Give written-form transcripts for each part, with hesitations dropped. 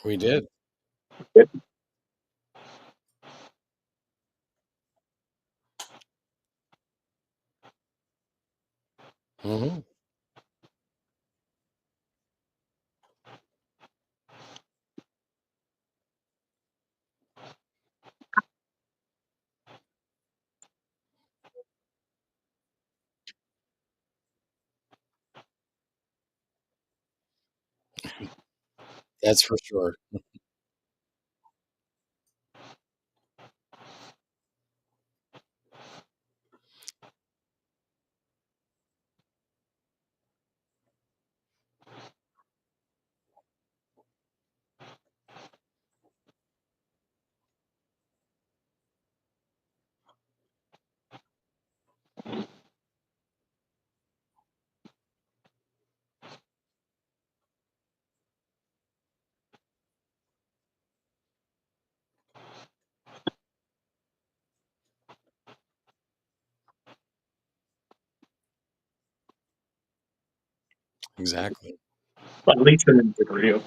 We did. Hmm. That's for sure. Exactly. At least an interview.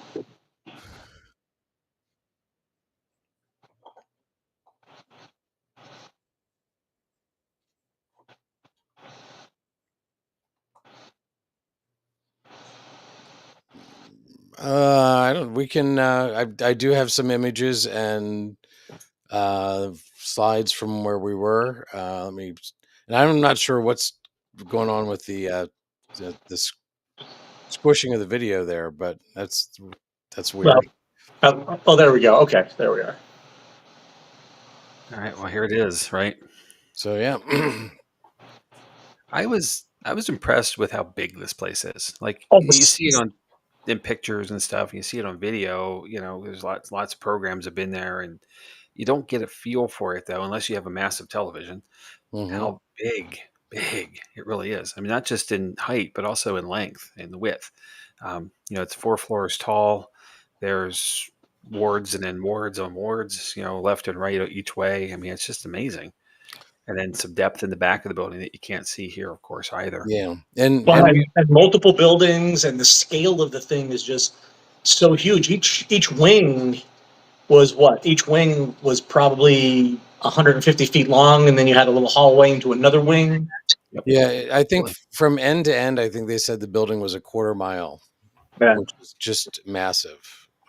I don't. We can. I do have some images and slides from where we were. Let me. And I'm not sure what's going on with the squishing of the video there, but that's Well, weird. oh, there we go. Okay, there we are. All right. Well, here it is. Right. So yeah. I was impressed with how big this place is. Like Oh, you see it on in pictures and stuff, and you see it on video. There's lots of programs have been there, and you don't get a feel for it though unless you have a massive television. Hmm. How big it really is. I mean, not just in height, but also in length and width. It's 4 floors tall. There's wards and then wards on wards. Left and right each way. I mean, it's just amazing. And then some depth in the back of the building that you can't see here, of course, either. Yeah, and Well, we and multiple buildings, and the scale of the thing is just so huge. Each wing was what? Each wing was probably 150 feet long, and then you had a little hallway into another wing. Yep. yeah, I think Really. from end to end, I think they said the building was a quarter mile, Yeah. which is just massive.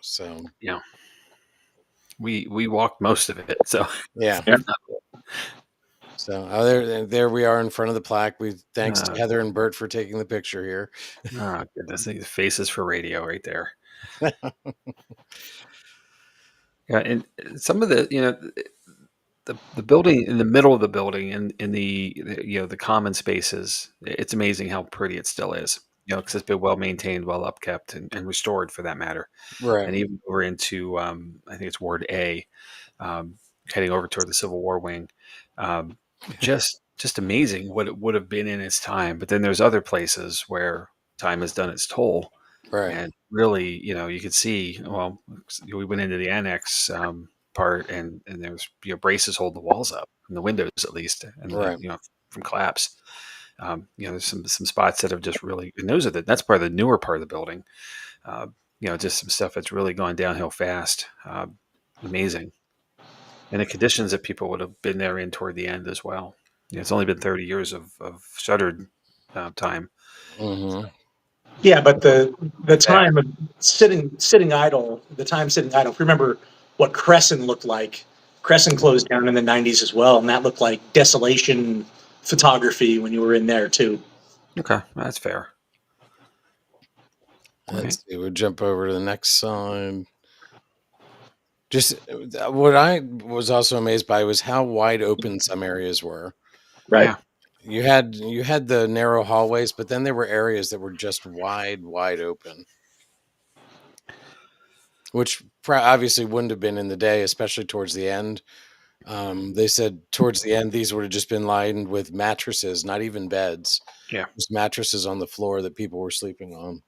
So Yeah. We walked most of it, so yeah. Yeah. So there we are in front of the plaque. We thanks to Heather and Bert for taking the picture here. oh goodness, these faces for radio right there. Yeah, and some of the building in the middle of the building in the common spaces, it's amazing how pretty it still is. Because it's been well maintained, well upkept, and restored for that matter. And Right. even over into I think it's Ward A, um, heading over toward the Civil War wing. Um, just amazing what it would have been in its time. But then there's other places where time has done its toll, Right. and really, you could see. Well, we went into the annex part, and there was braces holding the walls up and the windows at least, and Right. from collapse. There's some spots that have just really, and that's part of the newer part of the building. Uh, just some stuff that's really gone downhill fast. Amazing. And the conditions that people would have been there in toward the end as well. It's only been 30 years of shuttered time. Hmm. Yeah, but the Yeah. time of sitting idle, the time sitting idle. If you remember what Crescent looked like, Crescent closed down in the '90s as well, and that looked like desolation photography when you were in there too. Okay, that's fair. All right. Let's see. We'll jump over to the next slide. Just what I was also amazed by was how wide open some areas were. Right. Yeah. You had the narrow hallways, but then there were areas that were just wide open, which obviously wouldn't have been in the day, especially towards the end. They said towards the end these would have just been lined with mattresses, not even beds, Yeah. just mattresses on the floor that people were sleeping on.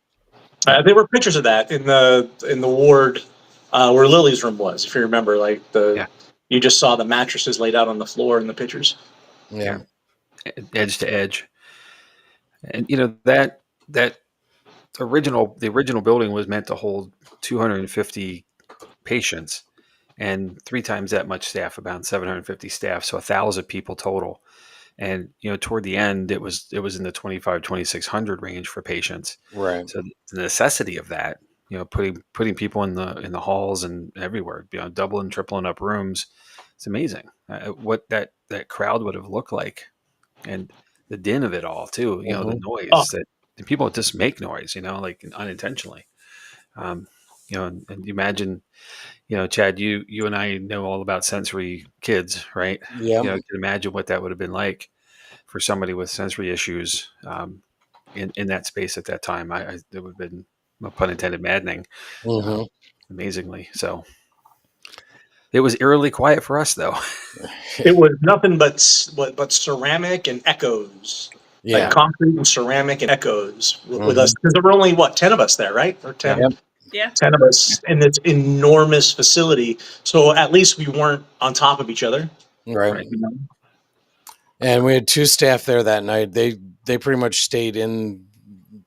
There were pictures of that in the ward where Lily's room was. If you remember, like Yeah. you just saw the mattresses laid out on the floor in the pictures. Yeah. Edge to edge. And that the original building was meant to hold 250 patients and 3 times that much staff, about 750 staff, so 1,000 people total. And toward the end, it was in the 2,600 range for patients. Right. So the necessity of that, putting people in the halls and everywhere, doubling, tripling up rooms, it's amazing. What that crowd would have looked like, and the din of it all too. The Hmm. Oh, noise that the people just make noise, like unintentionally. Um, and you imagine, Chad, you and I know all about sensory kids, right? Yep. You can imagine what that would have been like for somebody with sensory issues in that space at that time. It would have been, no pun intended, maddening, uh, Hmm. amazingly. So it was eerily quiet for us, though. it was nothing but ceramic and echoes, like Yeah. concrete and ceramic and echoes with us. Hmm. Because there were only what 10 of us there, right? Or Yeah. 10, Yep. Yeah. 10 of us in this enormous facility. So at least we weren't on top of each other. Right. Right. You know? And we had 2 staff there that night. They pretty much stayed in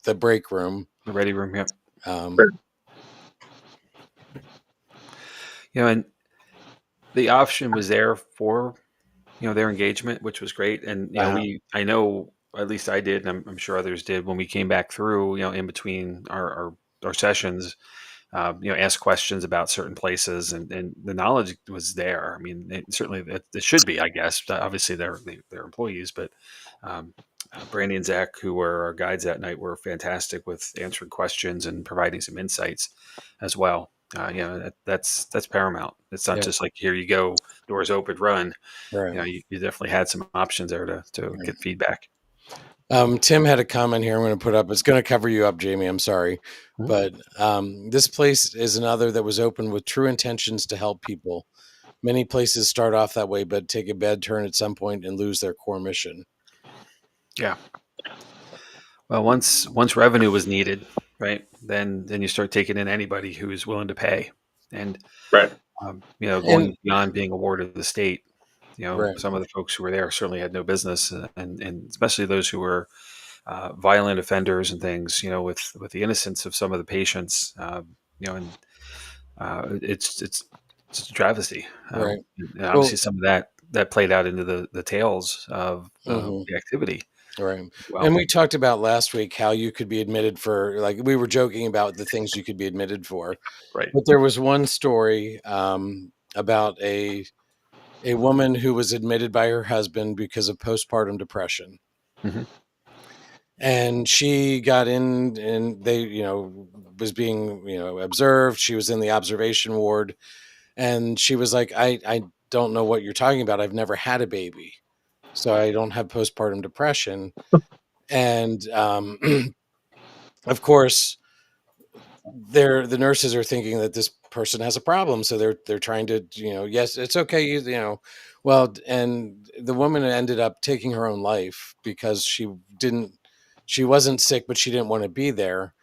the break room. The ready room. Yep. Um, And the option was there for their engagement, which was great. And I know, at least I did, and I'm sure others did, when we came back through, in between our sessions, ask questions about certain places, and the knowledge was there. I mean, certainly it should be, I guess. Obviously, they're employees, but Brandy and Zach, who were our guides that night, were fantastic with answering questions and providing some insights as well. That's paramount. It's not yeah. just like, here you go, doors open, run. Right. You definitely had some options there to Right. get feedback. Tim had a comment here I'm going to put up. It's going to cover you up, Jamie. I'm sorry. Mhm. But this place is another that was opened with true intentions to help people. Many places start off that way, but take a bad turn at some point and lose their core mission. Yeah. Well, once revenue was needed, right, then you start taking in anybody who's willing to pay, and Right. going And beyond being a ward of the state. right, Some of the folks who were there certainly had no business, and especially those who were violent offenders and things. With the innocence of some of the patients, and it's a travesty. right. And obviously, Well, some of that played out into the tales of mhm, the activity right. as well. And we talked about last week how you could be admitted for, like, we were joking about the things you could be admitted for. Right. But there was one story about a woman who was admitted by her husband because of postpartum depression. Hmm. And she got in, and they, was being, observed. She was in the observation ward, and she was like, I don't know what you're talking about. I've never had a baby, so I don't have postpartum depression. And of course, the nurses are thinking that this person has a problem, so they're trying to, yes, it's okay, well, and the woman ended up taking her own life because she wasn't sick, but she didn't want to be there.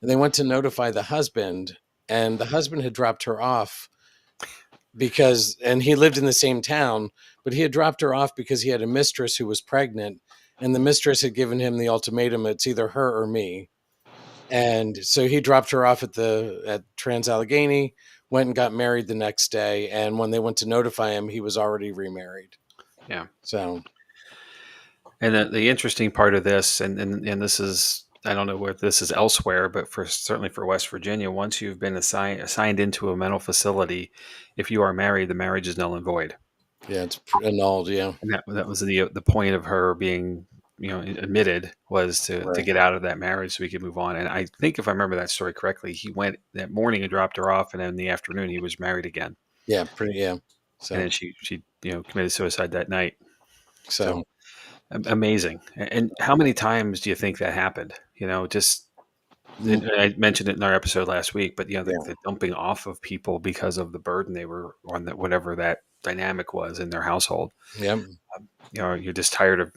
And they went to notify the husband, and the husband had dropped her off and he lived in the same town, but he had dropped her off because he had a mistress who was pregnant, and the mistress had given him the ultimatum, it's either her or me. And so he dropped her off at Trans-Allegheny, went and got married the next day, and when they went to notify him, he was already remarried. Yeah. So And the interesting part of this, and this is, I don't know where this is elsewhere, but certainly for West Virginia, once you've been assigned into a mental facility, if you are married, the marriage is null and void. yeah, it's annulled. Yeah, And that was the point of her being admitted, was to right. get out of that marriage so we could move on. And I think, if I remember that story correctly, he went that morning and dropped her off, and then in the afternoon he was married again. Yeah, pretty. Yeah. And So then she committed suicide that night. so So amazing. And how many times do you think that happened? Just, and I mentioned it in our episode last week, but yeah, the dumping off of people because of the burden they were on, that whatever that dynamic was in their household. yeah, You're just tired of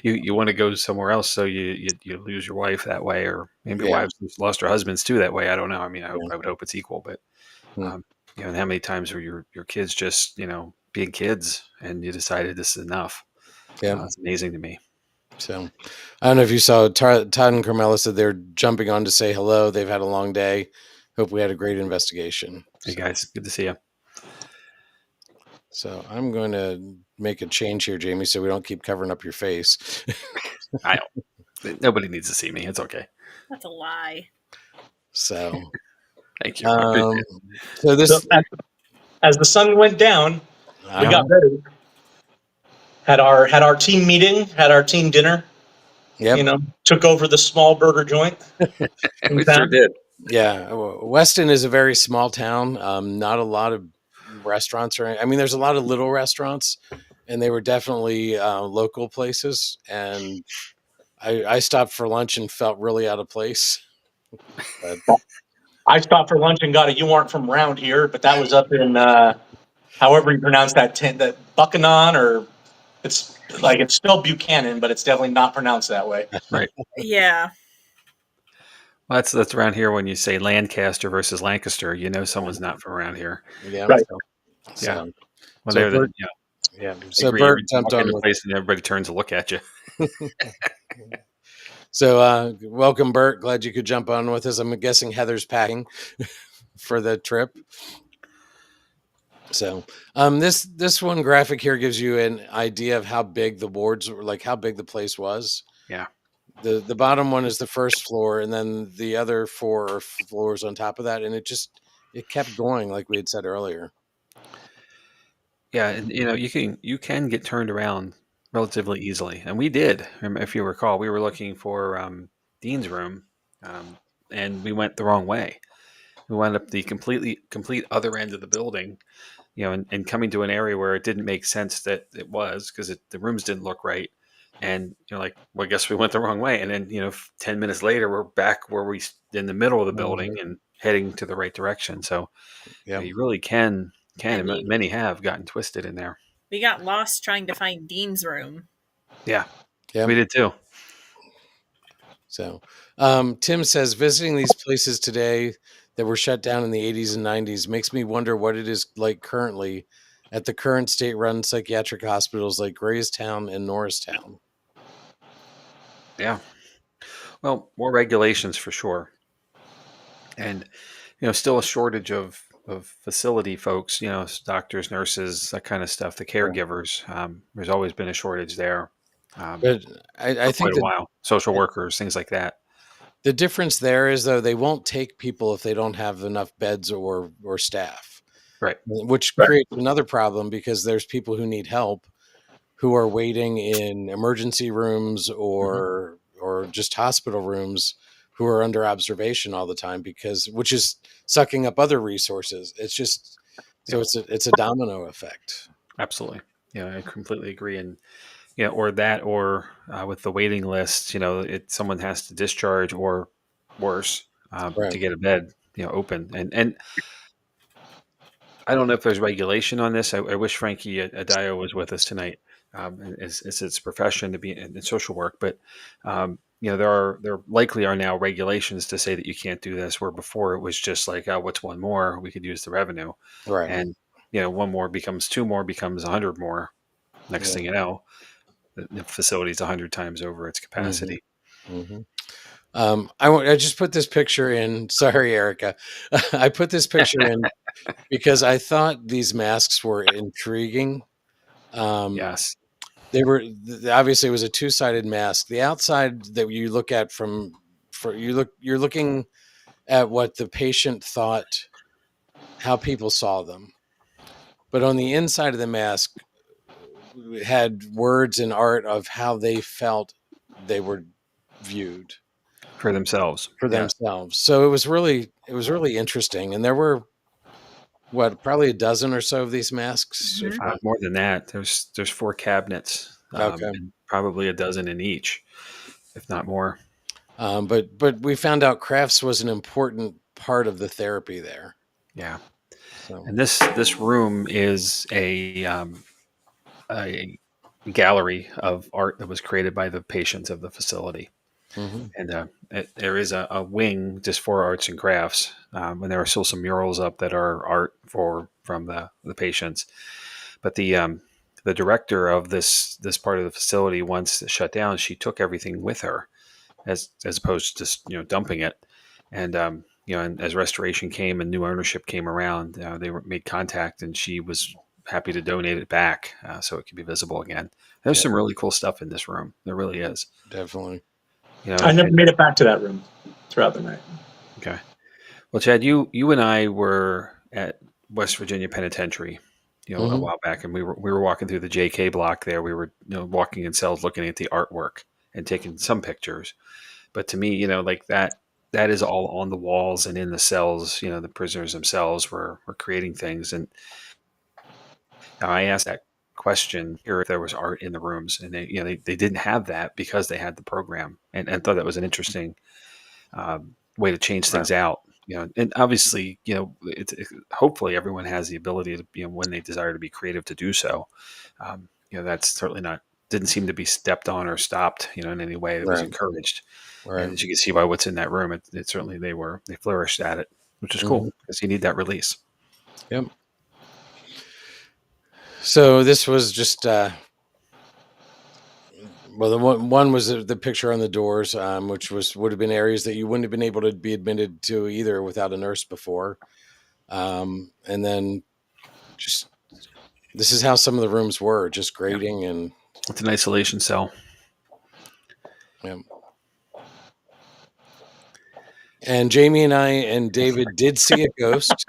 you want to go somewhere else, so you lose your wife that way, or maybe yeah, wives lost their husbands too that way. I don't know. I mean, yeah. I would hope it's equal, but Mm, um, and how many times are your kids just being kids, and you decided this is enough? yeah. It's amazing to me. So I don't know if you saw Todd and Carmela said they're jumping on to say hello. They've had a long day. Hope we had a great investigation. Hey guys, good to see you. So I'm going to make a change here, Jamie, so we don't keep covering up your face. I don't. Nobody needs to see me. It's okay. That's a lie. So, Thank you. I appreciate it. so this, So as the sun went down, we uh, got ready. Had our team meeting, had our team dinner. yep. You know, took over the small burger joint in We sure town. did. Yeah, Weston is a very small town. Not a lot of restaurants, or I mean, there's a lot of little restaurants, and they were definitely local places. And I stopped for lunch and felt really out of place. But I stopped for lunch and got a "You aren't from around here," but that was up in however you pronounce that that Buchanan, or it's spelled Buchanan, but it's definitely not pronounced that way. Right. Yeah. Well, that's around here when you say Lancaster versus Lancaster, you know someone's not from around here. yeah, Right. So, so, yeah. Well, so they're Bert, yeah. yeah, I so agree. Bert You jumped walk on into a with. place and everybody turns to look at you. So welcome, Bert. Glad you could jump on with us. I'm guessing Heather's packing for the trip. So this one graphic here gives you an idea of how big the wards were, like how big the place was. Yeah. The bottom one is the first floor, and then the other 4 floors on top of that, and it kept going, like we had said earlier. Yeah, and you can get turned around relatively easily, and we did. If you recall, we were looking for Dean's room, and we went the wrong way. We wound up the complete other end of the building, and coming to an area where it didn't make sense that it was because the rooms didn't look right, and like, well, I guess we went the wrong way, and then 10 minutes later we're back where we in the middle of the building and heading to the right direction. So Yeah, you really can, And and many have gotten twisted in there. we got lost trying to find Dean's room. Yeah, yeah. we did too. So Tim says visiting these places today that were shut down in the 80s and 90s makes me wonder what it is like currently at the current state-run psychiatric hospitals like Graystown and Norristown. Yeah. Well, more regulations for sure, and still a shortage of facility folks. Doctors, nurses, that kind of stuff. The caregivers. There's always been a shortage there. But I For quite think a that while. Social workers, things like that. the difference there is, though, they won't take people if they don't have enough beds or staff, Right. which creates another problem because there's people who need help who are waiting in emergency rooms or just hospital rooms who are under observation all the time which is sucking up other resources. It's just so it's a domino effect. Absolutely. Yeah, I completely agree. And or with the waiting list, someone has to discharge or worse Right. to get a bed open. And I don't know if there's regulation on this. I wish Frankie Adayo was with us tonight. It's its profession to be in social work, but there likely are now regulations to say that you can't do this. Where before it was just like, oh, what's one more? We could use the revenue, Right. and one more becomes two more becomes 100 more. Next thing you know, the facility's 100 times over its capacity. Mm-hmm. I just put this picture in. Sorry, Erica. I put this picture in because I thought these masks were intriguing. Yes. They were obviously it was a two-sided mask. The outside that you look at you're looking at what the patient thought, how people saw them. But on the inside of the mask had words and art of how they felt they were viewed For themselves. for Yes. themselves. So it was really interesting. And there were probably a dozen or so of these masks. If not. More than that, there's 4 cabinets, Okay. and probably a dozen in each, if not more. But we found out crafts was an important part of the therapy there. Yeah. So. And this room is a gallery of art that was created by the patients of the facility. Mm-hmm. And there is a wing just for arts and crafts, and there are still some murals up that are art from the patients. But the director of this part of the facility, once it shut down, she took everything with her, as opposed to just dumping it. And And as restoration came and new ownership came around, they made contact, and she was happy to donate it back so it could be visible again. There's some really cool stuff in this room. There really is. Definitely. I never made it back to that room throughout the night. Okay. Well, Chad, you and I were at West Virginia Penitentiary, a while back, and we were walking through the JK block there. We were walking in cells, looking at the artwork and taking some pictures. But to me, like that is all on the walls and in the cells. The prisoners themselves were creating things. And I asked that question here if there was art in the rooms, and they didn't have that because they had the program, and thought that was an interesting way to change things out. And obviously, hopefully everyone has the ability to, when they desire to be creative, to do so. That's certainly didn't seem to be stepped on or stopped, in any way. It was encouraged. Right. And as you can see by what's in that room, it certainly they flourished at it, which is cool because you need that release. Yep. So this was just the one was the picture on the doors, which would have been areas that you wouldn't have been able to be admitted to either without a nurse before. And then just this is how some of the rooms were, just grating and it's an isolation cell. Yeah. And Jamie and I and David did see a ghost.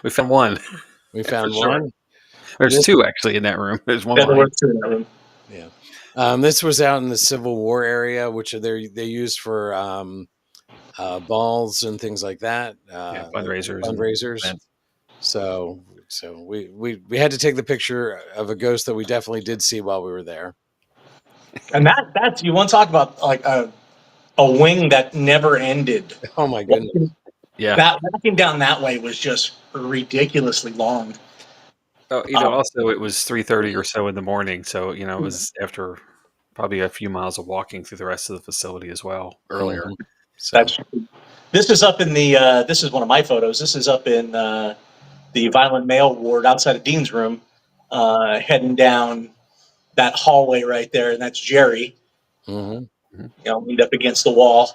We found one. We found one. There's two actually in that room. There's one. There were two in that room. Yeah. This was out in the Civil War area, which they used for balls and things like that. Fundraisers. So we had to take the picture of a ghost that we definitely did see while we were there. And that's you want to talk about like a wing that never ended. Oh my goodness. Yeah. That walking down that way was just ridiculously long. Oh, also it was 3:30 or so in the morning, so it was after probably a few miles of walking through the rest of the facility as well earlier. So. This is up in the. This is one of my photos. This is up in the violent male ward outside of Dean's room, heading down that hallway right there, and that's Jerry. Leaned up against the wall.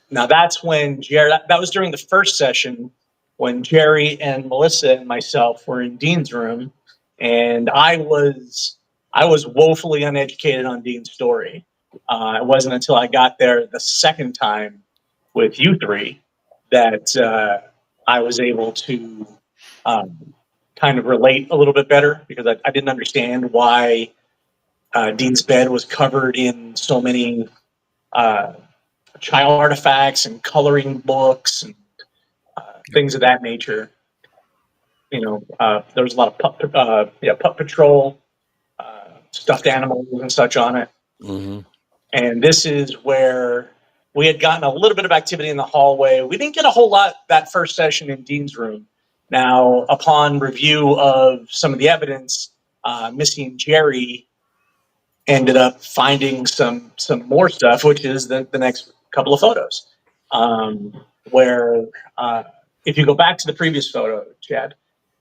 Now that's when Jerry. That was during the first session when Jerry and Melissa and myself were in Dean's room, and I was woefully uneducated on Dean's story. It wasn't until I got there the second time with you three that I was able to kind of relate a little bit better, because I didn't understand why Dean's bed was covered in so many child artifacts and coloring books and things of that nature. There was a lot of pup patrol, stuffed animals and such on it. And this is where we had gotten a little bit of activity in the hallway. We didn't get a whole lot that first session in Dean's room. Now, upon review of some of the evidence, Missy and Jerry ended up finding some more stuff, which is the next couple of photos, where if you go back to the previous photo, Chad,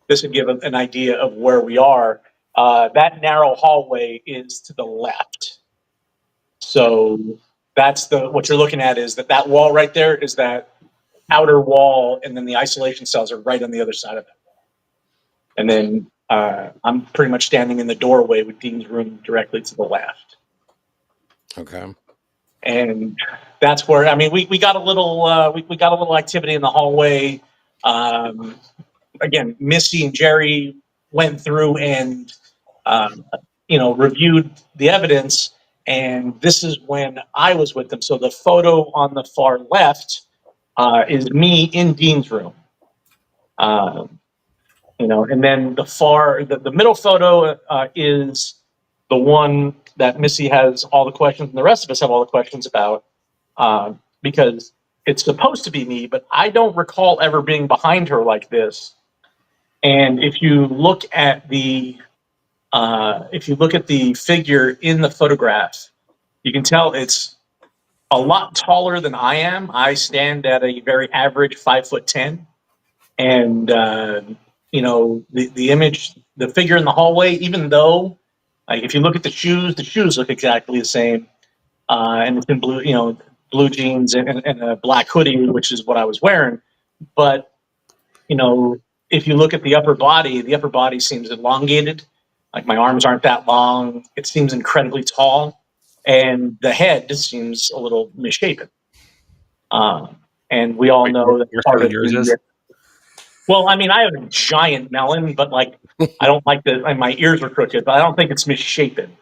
this would give an idea of where we are. That narrow hallway is to the left. So that's what you're looking at, is that wall right there is that outer wall, and then the isolation cells are right on the other side of it. And then I'm pretty much standing in the doorway with Dean's room directly to the left. Okay. And that's where we got a little we got a little activity in the hallway. Again, Missy and Jerry went through and reviewed the evidence, and this is when I was with them. So the photo on the far left is me in Dean's room. And then the middle photo is the one that Missy has all the questions, and the rest of us have all the questions about, because it's supposed to be me, but I don't recall ever being behind her like this. And if you look at the figure in the photograph, you can tell it's a lot taller than I am. I stand at a very average 5'10", and the image, the figure in the hallway, even though if you look at the shoes look exactly the same, and it's in blue. blue jeans and a black hoodie, which is what I was wearing. But, you know, if you look at the upper body seems elongated. Like my arms aren't that long. It seems incredibly tall. And the head seems a little misshapen. And we all Wait, know that you're part saying of yours is? the, well, I mean, I have a giant melon, but like, I don't like and my ears are crooked, but I don't think it's misshapen,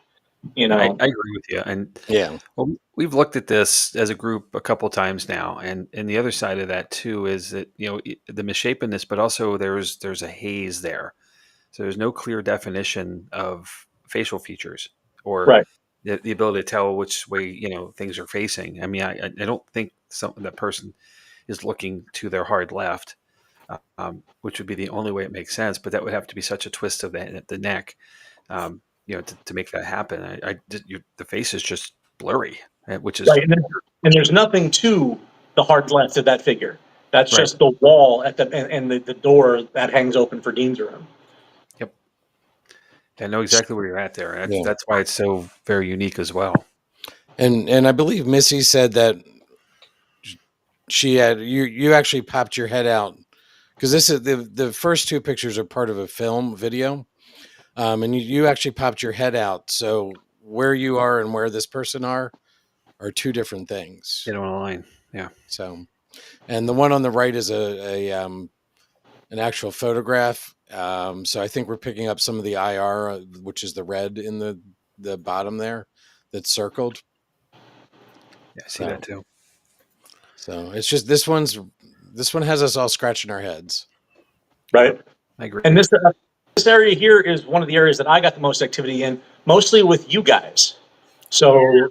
you I know? agree with you. And Yeah. well, we've looked at this as a group a couple times now, and the other side of that too is that the misshapenness, but also there's a haze there. So there's no clear definition of facial features or Right. the ability to tell which way things are facing. I mean, I don't think that person is looking to their hard left, which would be the only way it makes sense. But that would have to be such a twist of the neck, to make that happen. The face is just blurry, which is Right. And there's nothing to the hard left of that figure. That's right. just the wall at and the door that hangs open for Dean's room. Yep. I know exactly where you're at there. And Yeah. that's why it's so very unique as well. And I believe Missy said that she had you actually popped your head out, because this is the first two pictures are part of a film video, and you actually popped your head out. So where you are and where this person are two different things. Get on a line. Yeah. So, and the one on the right is an actual photograph. So I think we're picking up some of the IR, which is the red in the bottom there that's circled. Yeah, I see that too. So it's just this one has us all scratching our heads. Right. I agree. And this area here is one of the areas that I got the most activity in, mostly with you guys. So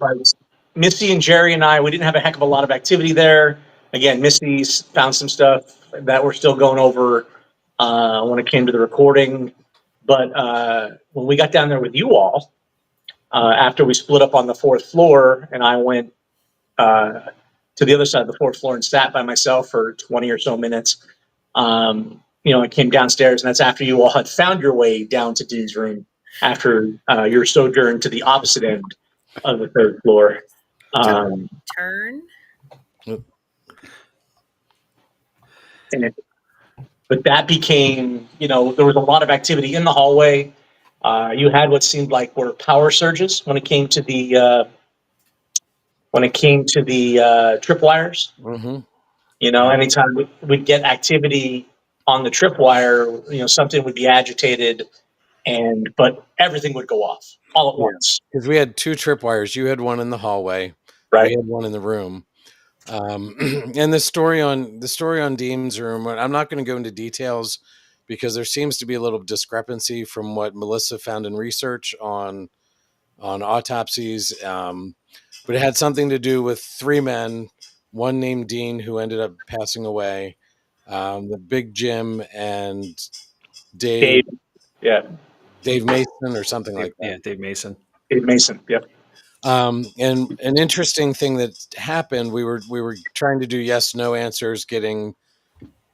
Missy and Jerry and I, we didn't have a heck of a lot of activity there. Again, Missy's found some stuff that we're still going over when it came to the recording. But when we got down there with you all, after we split up on the fourth floor, and I went to the other side of the fourth floor and sat by myself for 20 or so minutes, I came downstairs, and that's after you all had found your way down to Dean's room after your sojourn to the opposite end of the third floor. Turn. But that became, there was a lot of activity in the hallway. You had what seemed like were power surges when it came to the tripwires. Mm-hmm. Anytime we'd get activity on the tripwire, something would be agitated, but everything would go off all at once. Because we had two tripwires. You had one in the hallway. Right. We had one in the room. And the story on Dean's room, I'm not going to go into details because there seems to be a little discrepancy from what Melissa found in research on autopsies. But it had something to do with three men, one named Dean who ended up passing away, the Big Jim, and Dave Mason or something like that. Yeah, Dave Mason. Dave Mason. Yep. And an interesting thing that happened, we were trying to do yes no answers, getting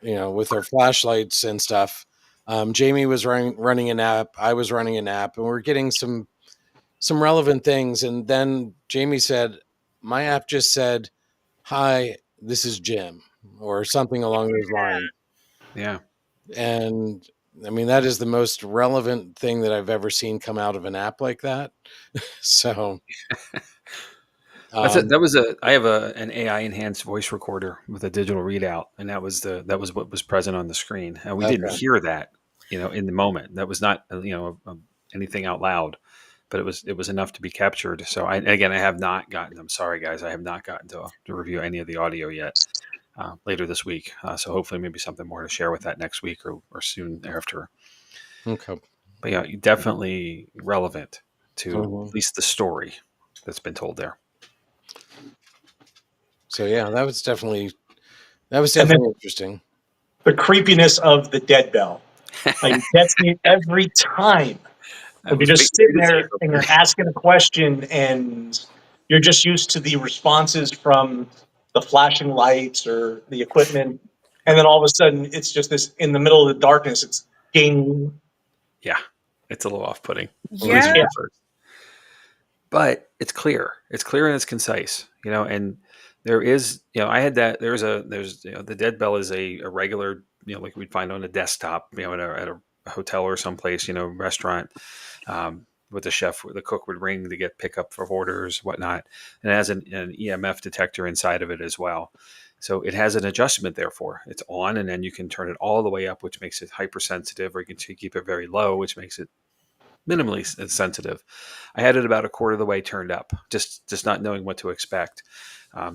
with our flashlights and stuff. Jamie was running an app, I was running an app, and we're getting some relevant things. And then Jamie said, my app just said, hi, this is Jim, or something along those lines. Yeah. And I mean, that is the most relevant thing that I've ever seen come out of an app like that. So I have an AI enhanced voice recorder with a digital readout, and that was what was present on the screen. And we didn't hear that, in the moment. That was not, anything out loud, but it was enough to be captured. So I have not gotten, I'm sorry guys, I have not gotten to review any of the audio yet. Later this week. So hopefully maybe something more to share with that next week or soon after. Okay. But yeah, definitely relevant to Mhm. at least the story that's been told there. So yeah, that was definitely interesting. The creepiness of the dead bell. Like, gets me every time. If you're just sitting there and you're asking a question and you're just used to the responses from the flashing lights or the equipment, and then all of a sudden it's just this in the middle of the darkness, it's ding. Yeah, it's a little off-putting. Yeah. But it's clear. It's clear and it's concise, and There is, I had that. There's the dead bell is a regular, like we'd find on a desktop, at a hotel or someplace, restaurant, with the cook would ring to get pickup for orders, whatnot. And it has an EMF detector inside of it as well. So it has an adjustment, therefore it's on, and then you can turn it all the way up, which makes it hypersensitive, or you can keep it very low, which makes it minimally sensitive. I had it about a quarter of the way turned up, just not knowing what to expect.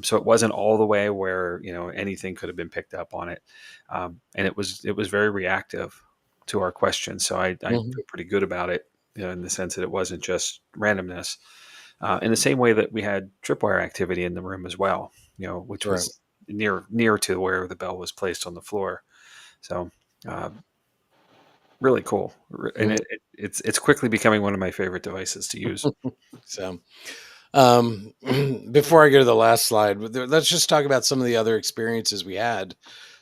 So it wasn't all the way where anything could have been picked up on it, and it was very reactive to our questions. So I feel pretty good about it, in the sense that it wasn't just randomness. In the same way that we had tripwire activity in the room as well, which Right. was near to where the bell was placed on the floor. So really cool, and it's quickly becoming one of my favorite devices to use. So, before I go to the last slide, let's just talk about some of the other experiences we had.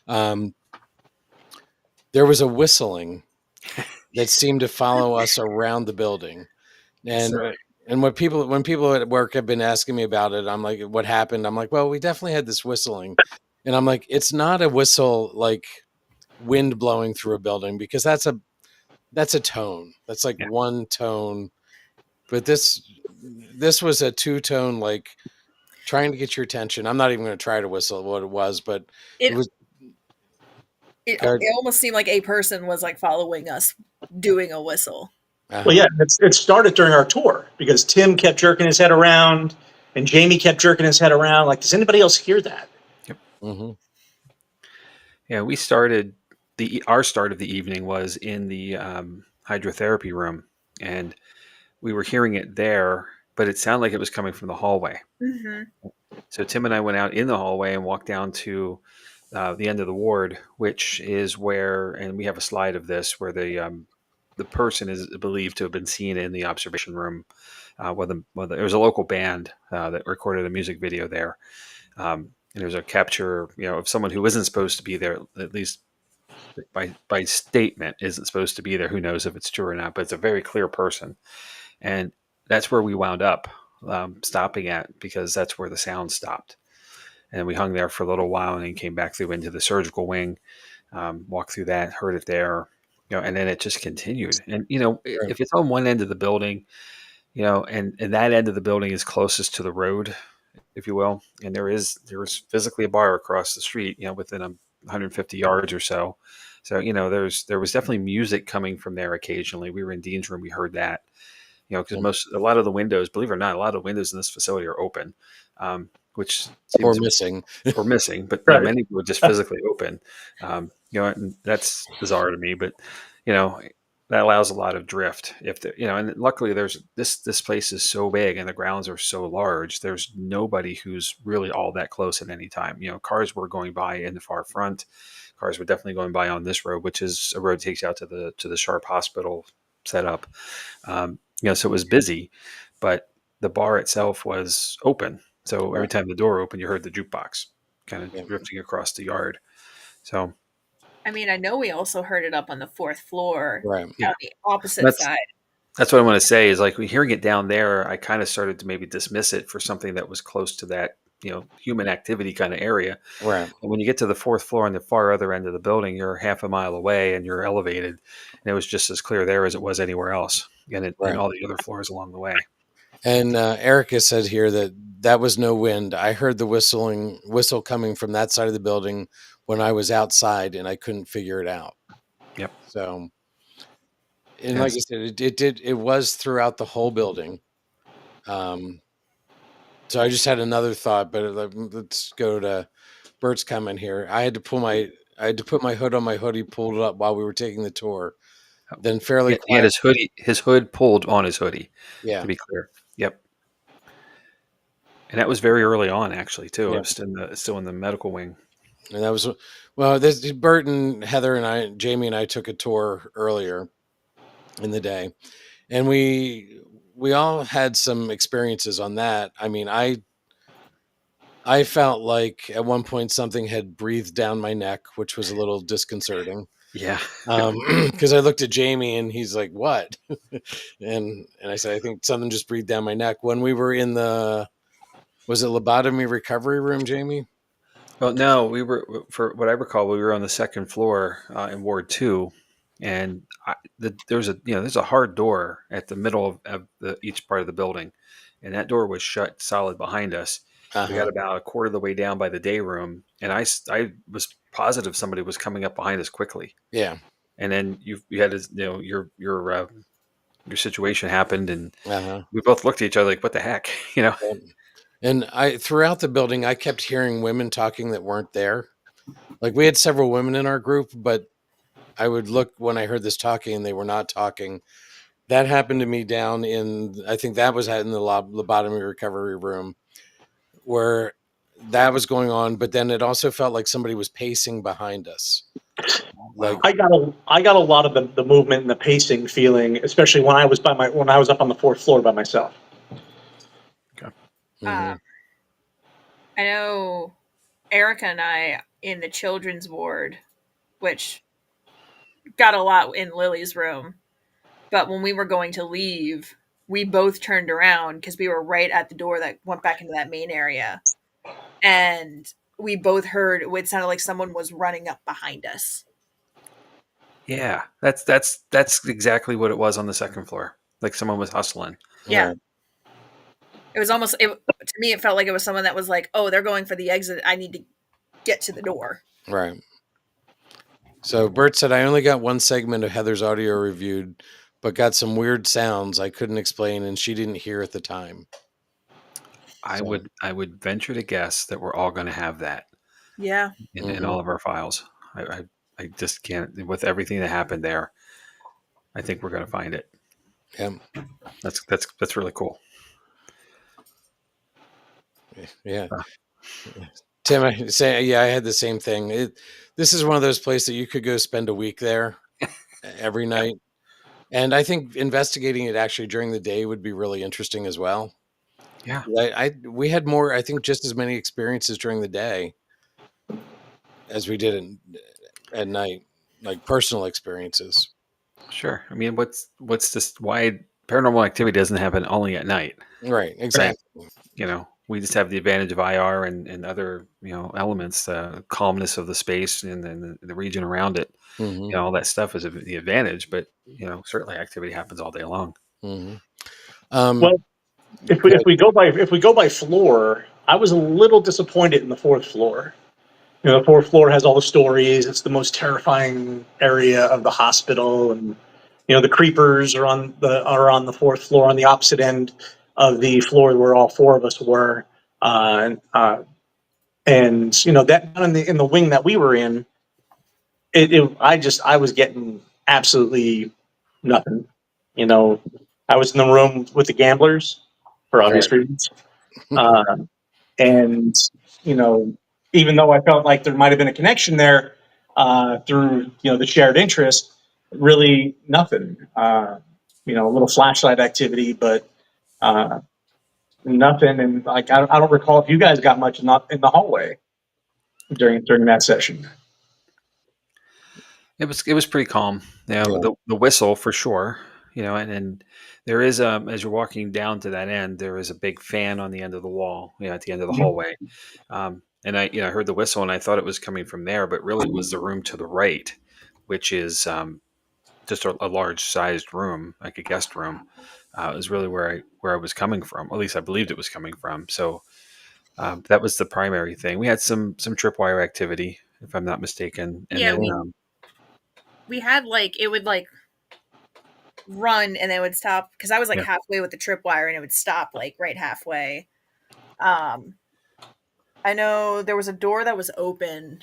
There was a whistling that seemed to follow us around the building, and So, and when people at work have been asking me about it, I'm like, "What happened?" I'm like, "Well, we definitely had this whistling," and I'm like, "It's not a whistle like wind blowing through a building, because that's a tone. That's like yeah. one tone, but this was a two-tone, like trying to get your attention. I'm not even going to try to whistle what it was, but it It was it, good. it almost seemed like a person was like following us doing a whistle. Well, yeah, it started during our tour because Tim kept jerking his head around and Jamie kept jerking his head around. Like, does anybody else hear that? Mm-hmm. Yeah, we started our start of the evening was in the hydrotherapy room, and we were hearing it there, but it sounded like it was coming from the hallway. Mm-hmm. So Tim and I went out in the hallway and walked down to the end of the ward, which is where, and we have a slide of this, where the person is believed to have been seen in the observation room. There was a local band that recorded a music video there. And there's a capture, of someone who isn't supposed to be there, at least by statement, isn't supposed to be there. Who knows if it's true or not? But it's a very clear person, and that's where we wound up stopping at, because that's where the sound stopped. And we hung there for a little while, and then came back through into the surgical wing, walked through that, heard it there, and then it just continued. And Right. if it's on one end of the building, and that end of the building is closest to the road, if you will, and there is physically a bar across the street, within 150 yards or so. So there was definitely music coming from there occasionally. We were in Dean's room, we heard that, because a lot of the windows, believe it or not, a lot of windows in this facility are open, which Or seems missing. or missing, but Right. many were just physically open. And that's bizarre to me, but you know, that allows a lot of drift. And luckily there's this place is so big and the grounds are so large. There's nobody who's really all that close at any time. Cars were going by in the far front. Cars were definitely going by on this road, which is a road that takes you out to the Sharp Hospital setup. So it was busy, but the bar itself was open. So every Right. time the door opened, you heard the jukebox kind of Yeah. drifting across the yard. So I mean, I know we also heard it up on the fourth floor Right. yeah, on the opposite that's side. that's what I want to say is, like, hearing it down there, I kind of started to maybe dismiss it for something that was close to that, human activity kind of area. Right. And when you get to the fourth floor on the far other end of the building, you're half a mile away and you're elevated, and it was just as clear there as it was anywhere else, and Right. all the other floors along the way. And Erica said here that was no wind. I heard the whistle coming from that side of the building when I was outside, and I couldn't figure it out. Yep. So, and like I Yes. said, it was throughout the whole building. So I just had another thought, but let's go to Bert's comment here. I had to put my hood on my hoodie, pulled it up while we were taking the tour. Then fairly He had quiet. his hood pulled on his hoodie, Yeah. to be clear. Yep. And that was very early on, actually, too. Yeah. It was still in the medical wing. And that was, well, Bert and Heather and Jamie and I took a tour earlier in the day, and we all had some experiences on that. I mean, I felt like at one point something had breathed down my neck, which was a little disconcerting. Yeah. Because I looked at Jamie and he's like, "What?" and I said, "I think something just breathed down my neck." When we were in the Was it lobotomy recovery room, Jamie? Well, no, we were, for what I recall, we were on the second floor in Ward 2, and there's a hard door at the middle of each part of the building, and that door was shut solid behind us. We got Uh-huh. about a quarter of the way down by the day room, and I was positive somebody was coming up behind us quickly, Yeah. and then you had to, your situation happened, and Uh-huh. we both looked at each other like, what the heck, you know? Yep. And throughout the building, I kept hearing women talking that weren't there. Like we had several women in our group, but I would look when I heard this talking and they were not talking. That happened to me down in, I think that was in the lobotomy recovery room where that was going on. But then it also felt like somebody was pacing behind us. Like, Wow. I got a lot of the movement and the pacing feeling, especially when I was up on the fourth floor by myself. Okay. Uh, mhm, I know Erica and I in the children's ward, which got a lot in Lily's room. But when we were going to leave, we both turned around because we were right at the door that went back into that main area. And we both heard it sounded like someone was running up behind us. Yeah, that's exactly what it was on the second floor. Like someone was hustling. Yeah. right, It was almost to me it felt like it was someone that was like, "Oh, they're going for the exit. I need to get to the door." right. So Bert said, I only got one segment of Heather's audio reviewed, but got some weird sounds I couldn't explain and she didn't hear at the time. So, I would venture to guess that we're all going to have that Yeah. in mhm, all of our files. I just can't, with everything that happened there. I think we're going to find it. yeah, That's really cool. yeah. Uh, Tim, I say, yeah, I had the same thing. This is one of those places that you could go spend a week there every yeah, night. And I think investigating it actually during the day would be really interesting as well. yeah, We had more, I think, just as many experiences during the day as we did at night, like personal experiences. sure. I mean, what's this? Why paranormal activity doesn't happen only at night, Right, right? exactly. We just have the advantage of IR and other elements, calmness of the space and the region around it. Hmm. All that stuff is the advantage, but certainly activity happens all day long. Hmm. Well, Good. if we go by floor, I was a little disappointed in the fourth floor. The fourth floor has all the stories. It's the most terrifying area of the hospital, and the creepers are on the fourth floor on the opposite end of the floor where all four of us were. And that in the wing that we were in, I was getting absolutely nothing. You know, I was in the room with the gamblers for obvious Right. reasons. Uh, and, you know, even though I felt like there might have been a connection there through, the shared interest, really nothing. A little flashlight activity, but uh, nothing. And like, I don't recall if you guys got much in the hallway during that session. It was pretty calm. Yeah. The whistle for sure. And there is as you're walking down to that end, there is a big fan on the end of the wall. At the end of the hallway. And I heard the whistle and I thought it was coming from there, but really it was the room to the right, which is just a large sized room, like a guest room. Is really where I was coming from. At least I believed it was coming from. So that was the primary thing. We had some tripwire activity, if I'm not mistaken, and Yeah, then we had like it would like run and then it would stop because I was like yeah, halfway with the tripwire and it would stop like right halfway. Um I know there was a door that was open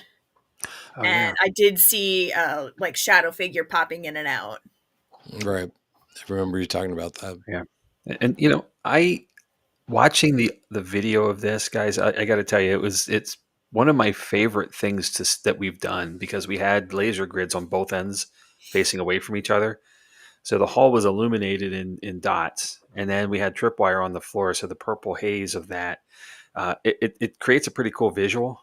oh and yeah, I did see like shadow figure popping in and out. Right. I remember you talking about that. yeah, and I watching the video of this, guys. I got to tell you, it's one of my favorite things that we've done because we had laser grids on both ends facing away from each other. So the hall was illuminated in dots, and then we had tripwire on the floor. So the purple haze of that, it creates a pretty cool visual.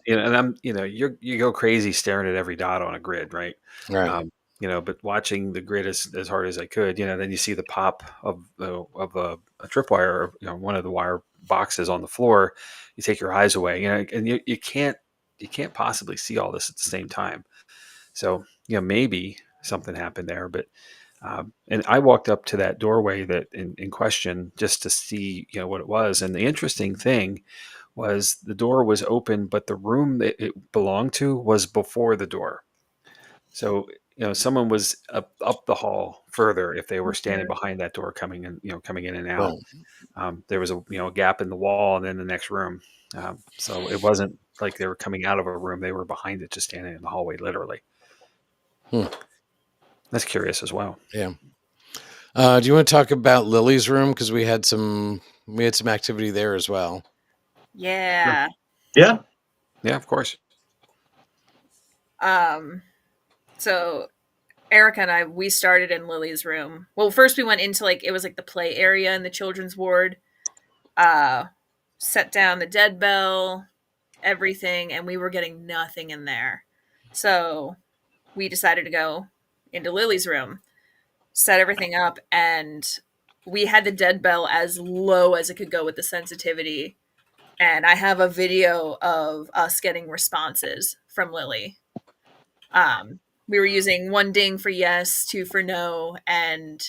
And I'm, you go crazy staring at every dot on a grid, right? Right. Um, but watching the grid as hard as I could, then you see the pop of a tripwire, or one of the wire boxes on the floor, you take your eyes away, and you can't possibly see all this at the same time. So maybe something happened there, but and I walked up to that doorway that in question just to see what it was. And the interesting thing was the door was open, but the room that it belonged to was before the door. So someone was up the hall further if they were standing behind that door coming in, coming in and out. There was a gap in the wall and then the next room. So it wasn't like they were coming out of a room; they were behind it, just standing in the hallway, literally. That's curious as well. Yeah. Do you want to talk about Lily's room, because we had some activity there as well? Yeah. Yeah. Yeah, of course. So Erica and we started in Lily's room. Well, first we went into it was like the play area in the children's ward. Set down the dead bell, everything, and we were getting nothing in there. So we decided to go into Lily's room, set everything up, and we had the dead bell as low as it could go with the sensitivity. And I have a video of us getting responses from Lily. We were using 1 ding for yes, 2 for no, and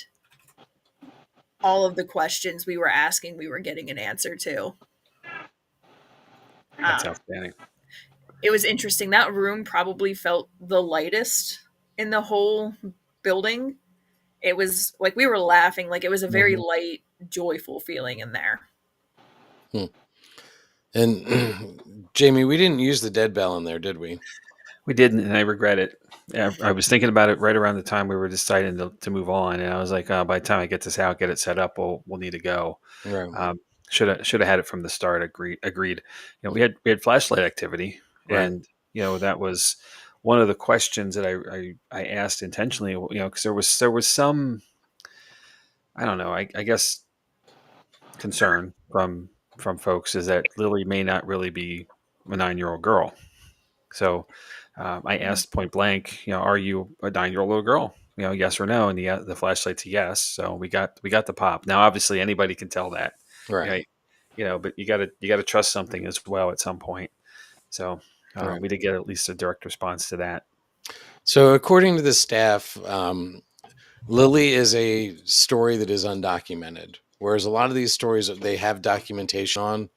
all of the questions we were asking, we were getting an answer to. That's outstanding. It was interesting. That room probably felt the lightest in the whole building. It was like we were laughing, like it was a very light, joyful feeling in there. And Jamie, we didn't use the dead bell in there, did we? We didn't, and I regret it. I was thinking about it right around the time we were deciding to move on, and I was like, by the time I get this out, get it set up, we'll need to go. Right. Should have had it from the start. Agreed. We had flashlight activity, Right. and that was one of the questions that I asked intentionally. Because there was some, I don't know, I guess concern from folks is that Lily may not really be a 9-year-old girl. So I asked point blank, are you a 9-year-old little girl? Yes or no, and the flashlight's a yes. So we got the pop. Now, obviously, anybody can tell that, Right. but you got to trust something as well at some point. So Right. we did get at least a direct response to that. So, according to the staff, Lily is a story that is undocumented, whereas a lot of these stories they have documentation on.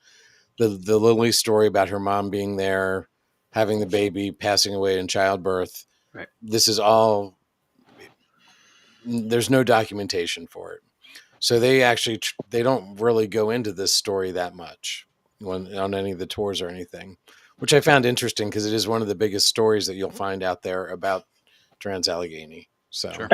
The Lily story about her mom being there, having the baby, passing away in childbirth. Right. This is all, there's no documentation for it. So they actually, they don't really go into this story that much on any of the tours or anything, which I found interesting because it is one of the biggest stories that you'll find out there about Trans-Allegheny. So, Sure.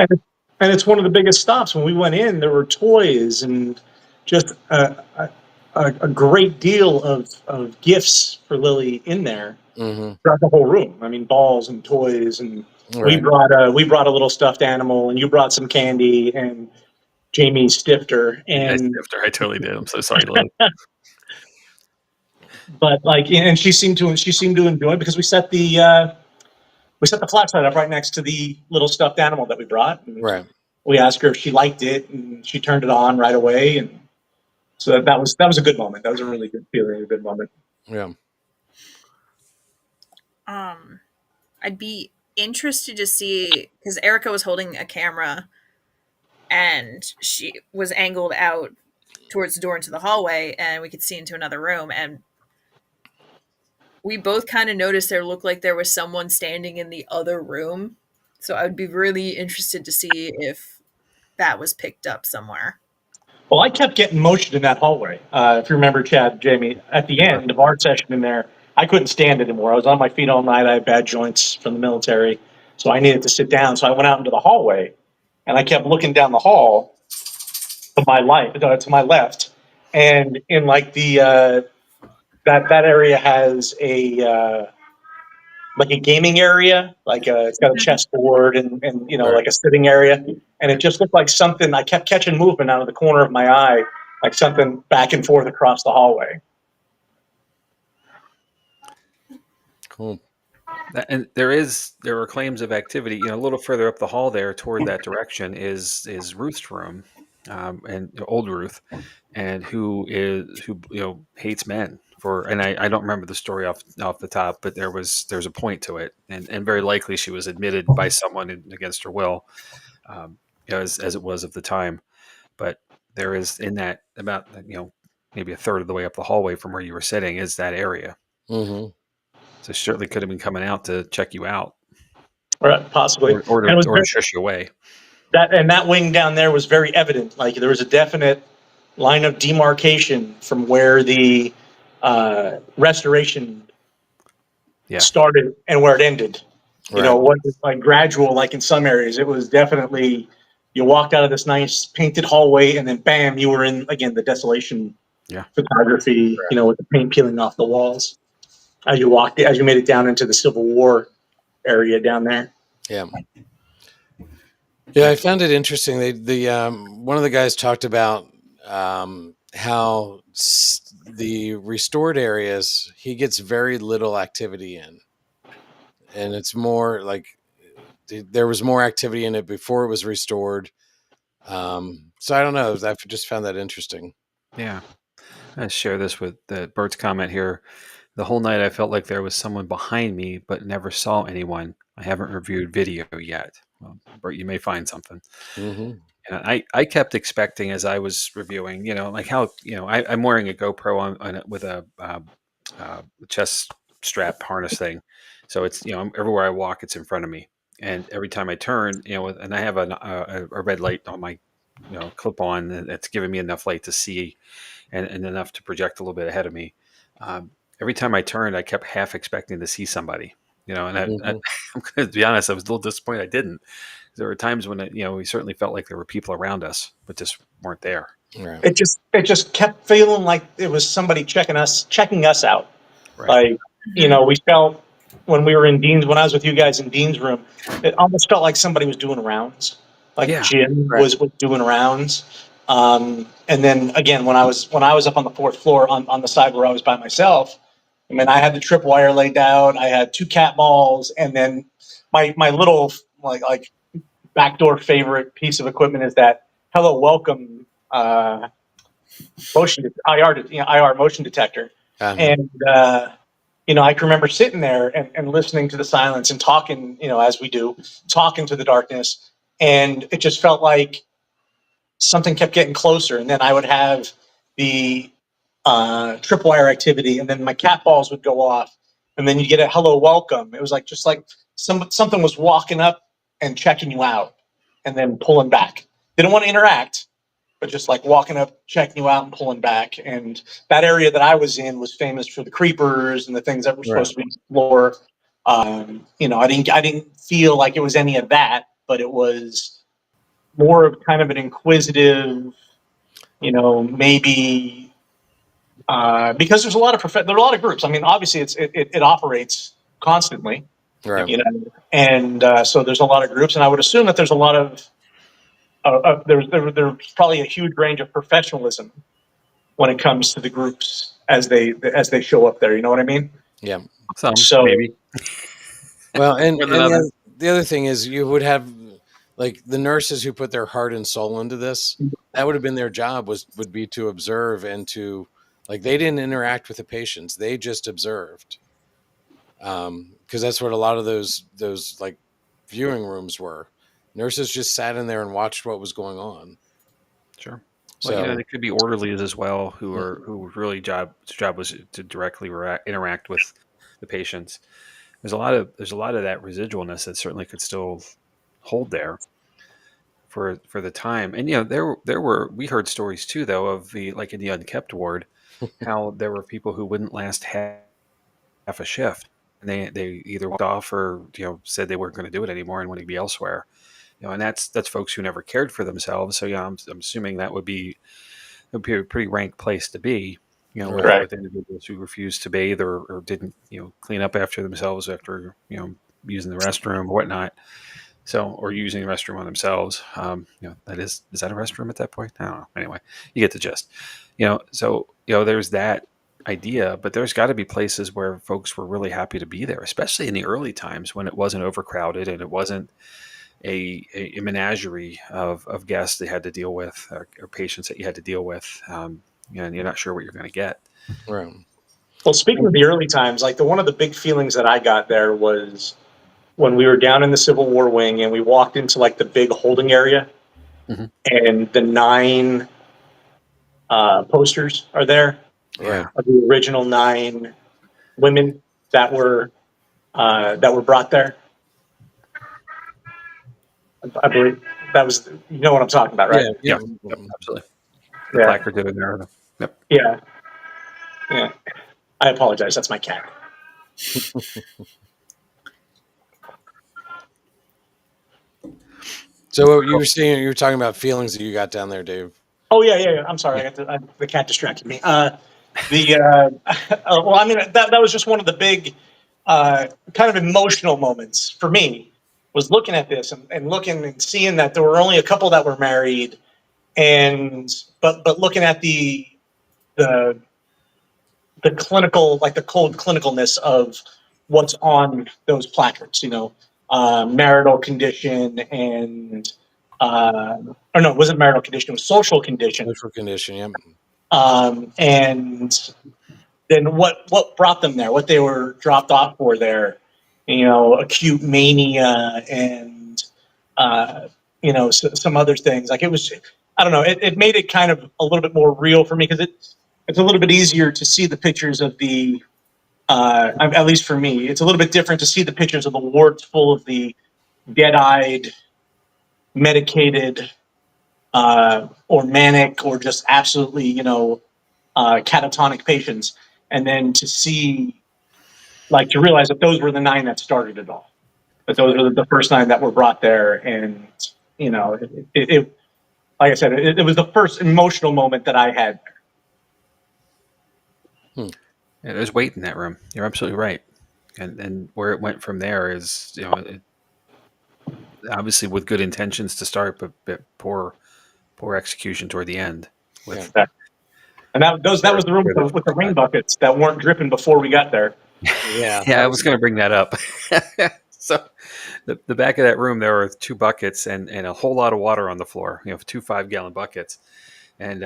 And it's one of the biggest stops. When we went in, there were toys and just a great deal of gifts for Lily in there throughout the whole room. I mean, balls and toys, and right. we brought a little stuffed animal, and you brought some candy, and Jamie Stifter, and I totally did. I'm so sorry, Lily. but and she seemed to enjoy it because we set the flashlight up right next to the little stuffed animal that we brought, and Right. we asked her if she liked it, and she turned it on right away, and so that was a good moment. That was a really good feeling, a good moment. Yeah. I'd be interested to see, because Erica was holding a camera and she was angled out towards the door into the hallway, and we could see into another room, and we both kind of noticed there looked like there was someone standing in the other room. So I would be really interested to see if that was picked up somewhere. Well, I kept getting motion in that hallway. If you remember, Chad, Jamie, at the end of our session in there, I couldn't stand it anymore. I was on my feet all night. I had bad joints from the military, so I needed to sit down. So I went out into the hallway, and I kept looking down the hall to my left, and in that area has a gaming area, it's got a chessboard and like a sitting area, and it just looked like something. I kept catching movement out of the corner of my eye, like something back and forth across the hallway. Cool. And there were claims of activity. A little further up the hall there, toward that direction, is Ruth's room, and old Ruth, and who hates men for. And I don't remember the story off the top, but there's a point to it, and very likely she was admitted by someone against her will, as it was of the time. But there is in that about maybe a third of the way up the hallway from where you were sitting is that area. Mm-hmm. So she certainly could have been coming out to check you out, Or possibly. And it was or to shush you away. that wing down there was very evident. Like there was a definite line of demarcation from where the restoration Yeah. started and where it ended. You know, Right. it wasn't like gradual like in some areas. It was definitely you walked out of this nice painted hallway and then bam, you were in again the desolation Yeah. photography. You know, with the paint peeling off the walls as you made it down into the Civil War area down there. Yeah. Yeah, I found it interesting. One of the guys talked about how the restored areas he gets very little activity in, and it's more like there was more activity in it before it was restored. So I don't know. I just found that interesting. Yeah. I share this with Bert's comment here. The whole night I felt like there was someone behind me, but never saw anyone. I haven't reviewed video yet. Well, Bert, you may find something. Mm-hmm. And I kept expecting as I was reviewing, like how, I'm wearing a GoPro on with a chest strap harness thing. So it's, everywhere I walk, it's in front of me. And every time I turn, and I have a red light on my, clip on that's giving me enough light to see and enough to project a little bit ahead of me. Every time I turned, I kept half expecting to see somebody, and Mm-hmm. I'm going to be honest, I was a little disappointed I didn't. There were times when we certainly felt like there were people around us, but just weren't there. Right. It just kept feeling like it was somebody checking us out. Right. Like, we felt when we were in Dean's, when I was with you guys in Dean's room, it almost felt like somebody was doing rounds. Like Yeah. Jim Right. was doing rounds. And then again, when I was up on the fourth floor on the side where I was by myself, I mean, I had the tripwire laid down. I had two cat balls, and then my little like backdoor favorite piece of equipment is that hello welcome IR motion detector. Uh-huh. And I can remember sitting there and listening to the silence and talking, as we do, talking to the darkness, and it just felt like something kept getting closer, and then I would have the tripwire activity, and then my cat balls would go off, and then you get a hello welcome. It was like just like something was walking up and checking you out, and then pulling back. They don't want to interact, but just like walking up, checking you out, and pulling back. And that area that I was in was famous for the creepers and the things that were Right. supposed to be explored. I didn't feel like it was any of that, but it was more of kind of an inquisitive, maybe because there's a lot of groups. I mean, obviously it operates constantly, Right. and so there's a lot of groups, and I would assume that there's a lot of there's probably a huge range of professionalism when it comes to the groups as they show up there. You know what I mean? Yeah. Some So maybe Well, and more than and others. the other thing is you would have like the nurses who put their heart and soul into this. That would have been their job would be to observe and to like they didn't interact with the patients. They just observed. Because that's what a lot of those like viewing rooms were. Nurses just sat in there and watched what was going on. Sure. Well, So they could be orderlies as well, who really job was to directly interact with the patients. There's a lot of that residualness that certainly could still hold there for the time. And there were we heard stories too though of the like in the unkept ward, how there were people who wouldn't last half a shift, and they either walked off or said they weren't going to do it anymore and wanted to be elsewhere. And that's folks who never cared for themselves. So I'm assuming it would be a pretty rank place to be, right, with individuals who refused to bathe or didn't, clean up after themselves after, using the restroom or whatnot. So, or using the restroom on themselves. Is that a restroom at that point? I don't know. Anyway, you get the gist. So, there's that idea, but there's got to be places where folks were really happy to be there, especially in the early times when it wasn't overcrowded and it wasn't, a menagerie of guests they had to deal with, or patients that you had to deal with, and you're not sure what you're going to get. Right. Well, speaking of the early times, like one of the big feelings that I got there was when we were down in the Civil War wing and we walked into like the big holding area, Mhm. and the 9 posters are there Right. of the original 9 women that were brought there. I believe that was, you know what I'm talking about, right? Yeah. Yeah, Yeah. yep, absolutely. The Yeah, placard in there. Yep. yeah, yeah. I apologize. That's my cat. So what you were saying, you were talking about feelings that you got down there, Dave. Oh yeah. I'm sorry. The cat distracted me. Well, I mean that was just one of the big kind of emotional moments for me, was looking at this and looking and seeing that there were only a couple that were married, and but looking at the clinical, like the cold clinicalness of what's on those placards, marital condition and or no, it wasn't marital condition, it was social condition. Social condition. Yep. And then what brought them there, what they were dropped off for there, acute mania and some other things. Like it was, I don't know, it made it kind of a little bit more real for me, because it's a little bit easier to see the pictures of the at least for me, it's a little bit different to see the pictures of the wards full of the dead-eyed, medicated, or manic, or just absolutely, catatonic patients, and then to see, like, to realize that those were the 9 that started it all. That those were the first 9 that were brought there, and it like I said, it was the first emotional moment that I had. Yeah, there's weight in that room. You're absolutely right. And where it went from there is, obviously with good intentions to start, but poor execution toward the end. With Yeah. And that was the room with the rain buckets that weren't dripping before we got there. Yeah. Yeah, I was going to bring that up. So the back of that room, there were 2 buckets and a whole lot of water on the floor. 2 5-gallon buckets, and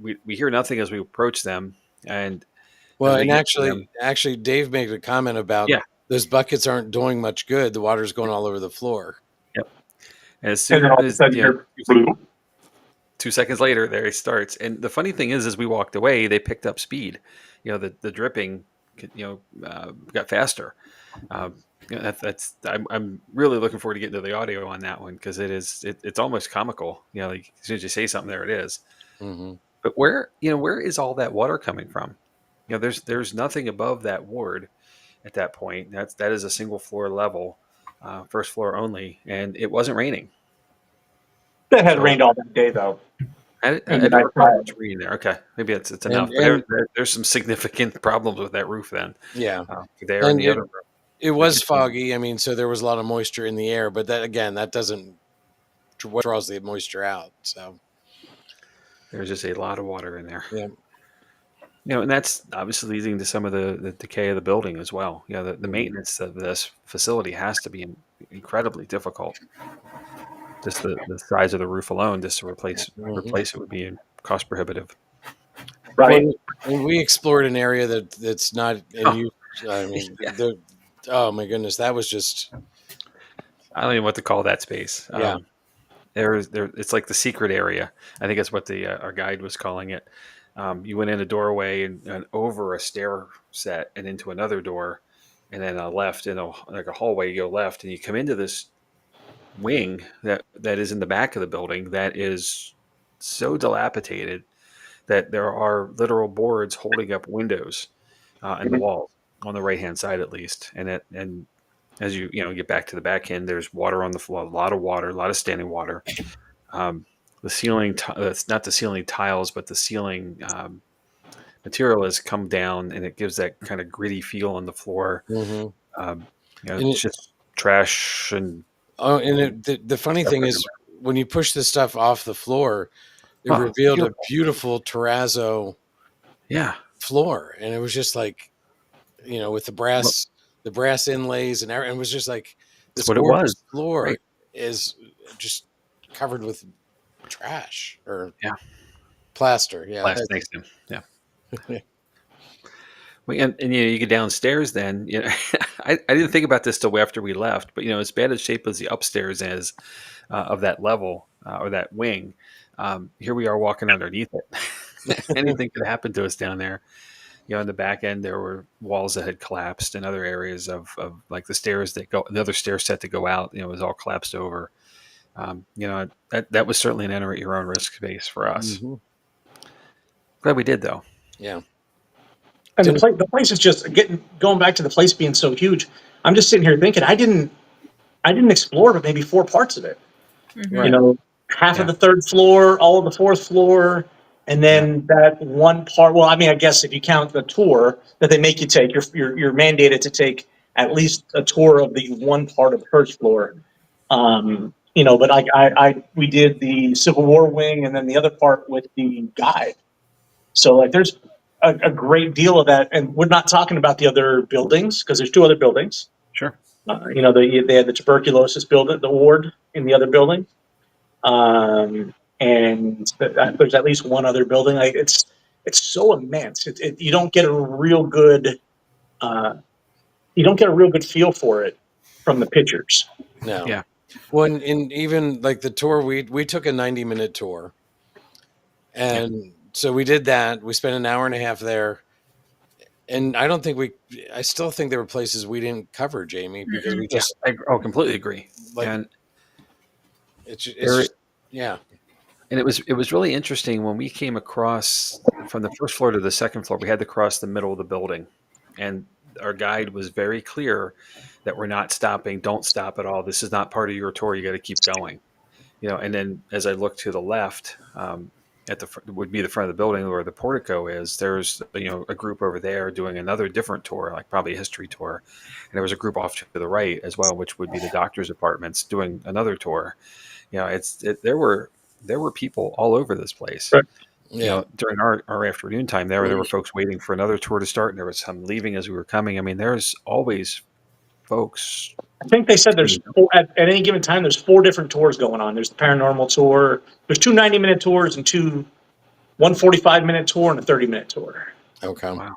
we hear nothing as we approach them, and Well, as we and get to them, actually, Dave made a comment about yeah, those buckets aren't doing much good. The water's going all over the floor. yep. And as And then soon all of a as sudden you're 2 seconds later, there he starts. And the funny thing is, as we walked away, they picked up speed. The dripping, got faster. I'm really looking forward to getting to the audio on that one, because it's almost comical. Like as soon as you say something, there it is. Mm-hmm. But where is all that water coming from? There's nothing above that ward at that point. That is a single floor level, first floor only, and it wasn't raining. It had So rained all that day, though. I've never caught much rain there. Okay, maybe it's enough. But And there's some significant problems with that roof then. yeah, There in and the other room. it They was continue. foggy. I mean, so there was a lot of moisture in the air, but that again, that doesn't what draws the moisture out. So There's just a lot of water in there. yeah. And that's obviously leading to some of the decay of the building as well. The maintenance of this facility has to be incredibly difficult. Just the size of the roof alone, just to replace Mm-hmm. it would be cost prohibitive. Right. Well, and we explored an area that's not in use. I mean, Yeah. oh my goodness, that was just I don't even know what to call that space. yeah. It's like the secret area. I think that's what the our guide was calling it. You went in a doorway and over a stair set and into another door, and then a left in like a hallway. You go left, and you come into this wing that is in the back of the building that is so dilapidated that there are literal boards holding up windows in the Mhm. wall on the right hand side at least, and as you get back to the back end, there's water on the floor, a lot of water, a lot of standing water. The ceiling, it's not the ceiling tiles, but the ceiling material has come down, and it gives that kind of gritty feel on the floor. Mm-hmm. Um, And it's just trash and the funny stuff thing is, everywhere. when you push the stuff off the floor, it Oh, revealed a beautiful. beautiful terrazzo Yeah, floor, and it was just like with the well, brass inlays and everything. It was just like that's this what it was. gorgeous floor. Right. is just covered with trash or Yeah. plaster. Yeah. Last thanks to him. Yeah. And you get downstairs then, I didn't think about this till after we left, but as bad a shape as the upstairs is of that level or that wing, here we are walking underneath it. Anything could happen to us down there. In the back end, there were walls that had collapsed in other areas of like the stairs that go, the other stair set to go out, was all collapsed over. That was certainly an enter at your own risk space for us. Mhm. Glad we did though. Yeah. And Didn't, the place is just going back to the place being so huge. I'm just sitting here thinking I didn't explore but maybe 4 parts of it. Mm-hmm. You right. know, half of Yeah. the 3rd floor, all of the 4th floor, and then that one part. Well, I mean, I guess if you count the tour that they make you take, you're mandated to take at least a tour of the one part of the 1st floor. But we did the Civil War wing and then the other part with the guide. So like, there's a great deal of that, and we're not talking about the other buildings because there's 2 other buildings. Sure. They had the tuberculosis building, the ward in the other building, and there's at least one other building. Like it's so immense. You don't get a real good feel for it from the pictures. No. Yeah. When in even like the tour, we took a 90-minute tour, and so we did that. We spent an hour and a half there, and I still think there were places we didn't cover, Jamie, because we Yeah. just Completely agree. like And it's there, just yeah. and it was really interesting when we came across from the 1st floor to the 2nd floor. We had to cross the middle of the building, and our guide was very clear that we're not stopping. Don't stop at all. This is not part of your tour. You got to keep going. And then as I look to the left, at would be the front of the building where the portico is. There's a group over there doing another different tour, like probably a history tour, and there was a group off to the right as well, which would be the doctor's apartments doing another tour. There were people all over this place. Right. Yeah. During our afternoon time there were folks waiting for another tour to start, and there was some leaving as we were coming. I mean, there's always folks. I think they said there's at any given time there's 4 different tours going on. There's the paranormal tour. There's 2 90-minute tours and one 45-minute tour and a 30-minute tour. Okay. Wow.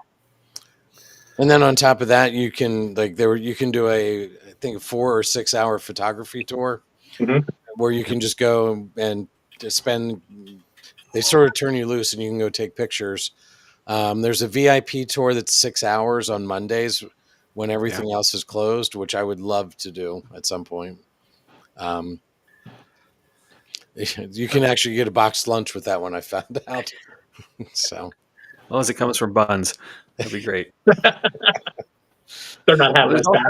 And then on top of that, you can you can do I think 4 or 6 hour photography tour Mhm. where you can just go and just they sort of turn you loose and you can go take pictures. There's a VIP tour that's 6 hours on Mondays when everything else is closed, which I would love to do at some point. You can actually get a boxed lunch with that one, I found out. So, As long as it comes from Buns, that'd be great. They're not having us back.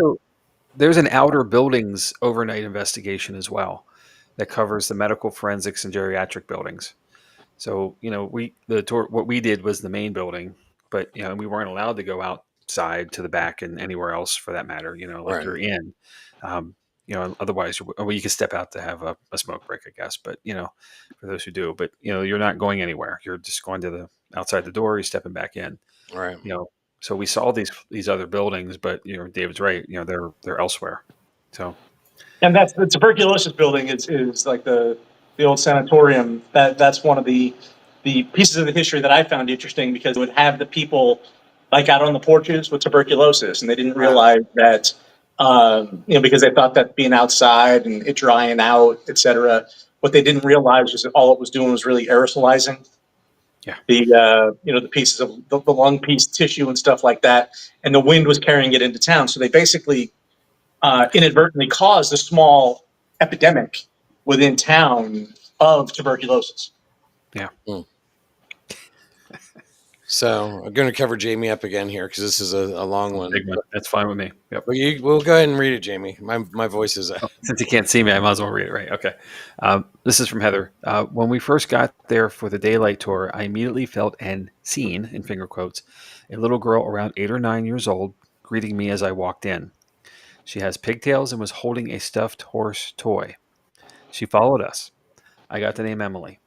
There's an outer buildings overnight investigation as well that covers the medical forensics and geriatric buildings. So, the tour, what we did was the main building, but, we weren't allowed to go outside to the back and anywhere else for that matter, like right. you're in. Otherwise, you can step out to have a smoke break, I guess. But, for those who do, but, you're not going anywhere. You're just going to the outside the door, you're stepping back in. Right. So we saw these other buildings, but, David's right, they're elsewhere. So. And that's the tuberculosis building is like the old sanatorium. That's one of the pieces of the history that I found interesting because it would have the people like out on the porches with tuberculosis, and they didn't realize that because they thought that being outside and it drying out, etc. What they didn't realize was that all it was doing was really aerosolizing the pieces of the lung piece tissue and stuff like that, and the wind was carrying it into town. So they basically inadvertently caused a small epidemic within town of tuberculosis. Yeah. So I'm going to cover Jamie up again here because this is a long one. Big one. That's fine with me. Yep. But we'll go ahead and read it, Jamie. My voice is. Since you can't see me, I might as well read it, right? Okay. This is from Heather. When we first got there for the daylight tour, I immediately felt and seen, in finger quotes, a little girl around 8 or 9 years old greeting me as I walked in. She has pigtails and was holding a stuffed horse toy. She followed us. I got the name Emily.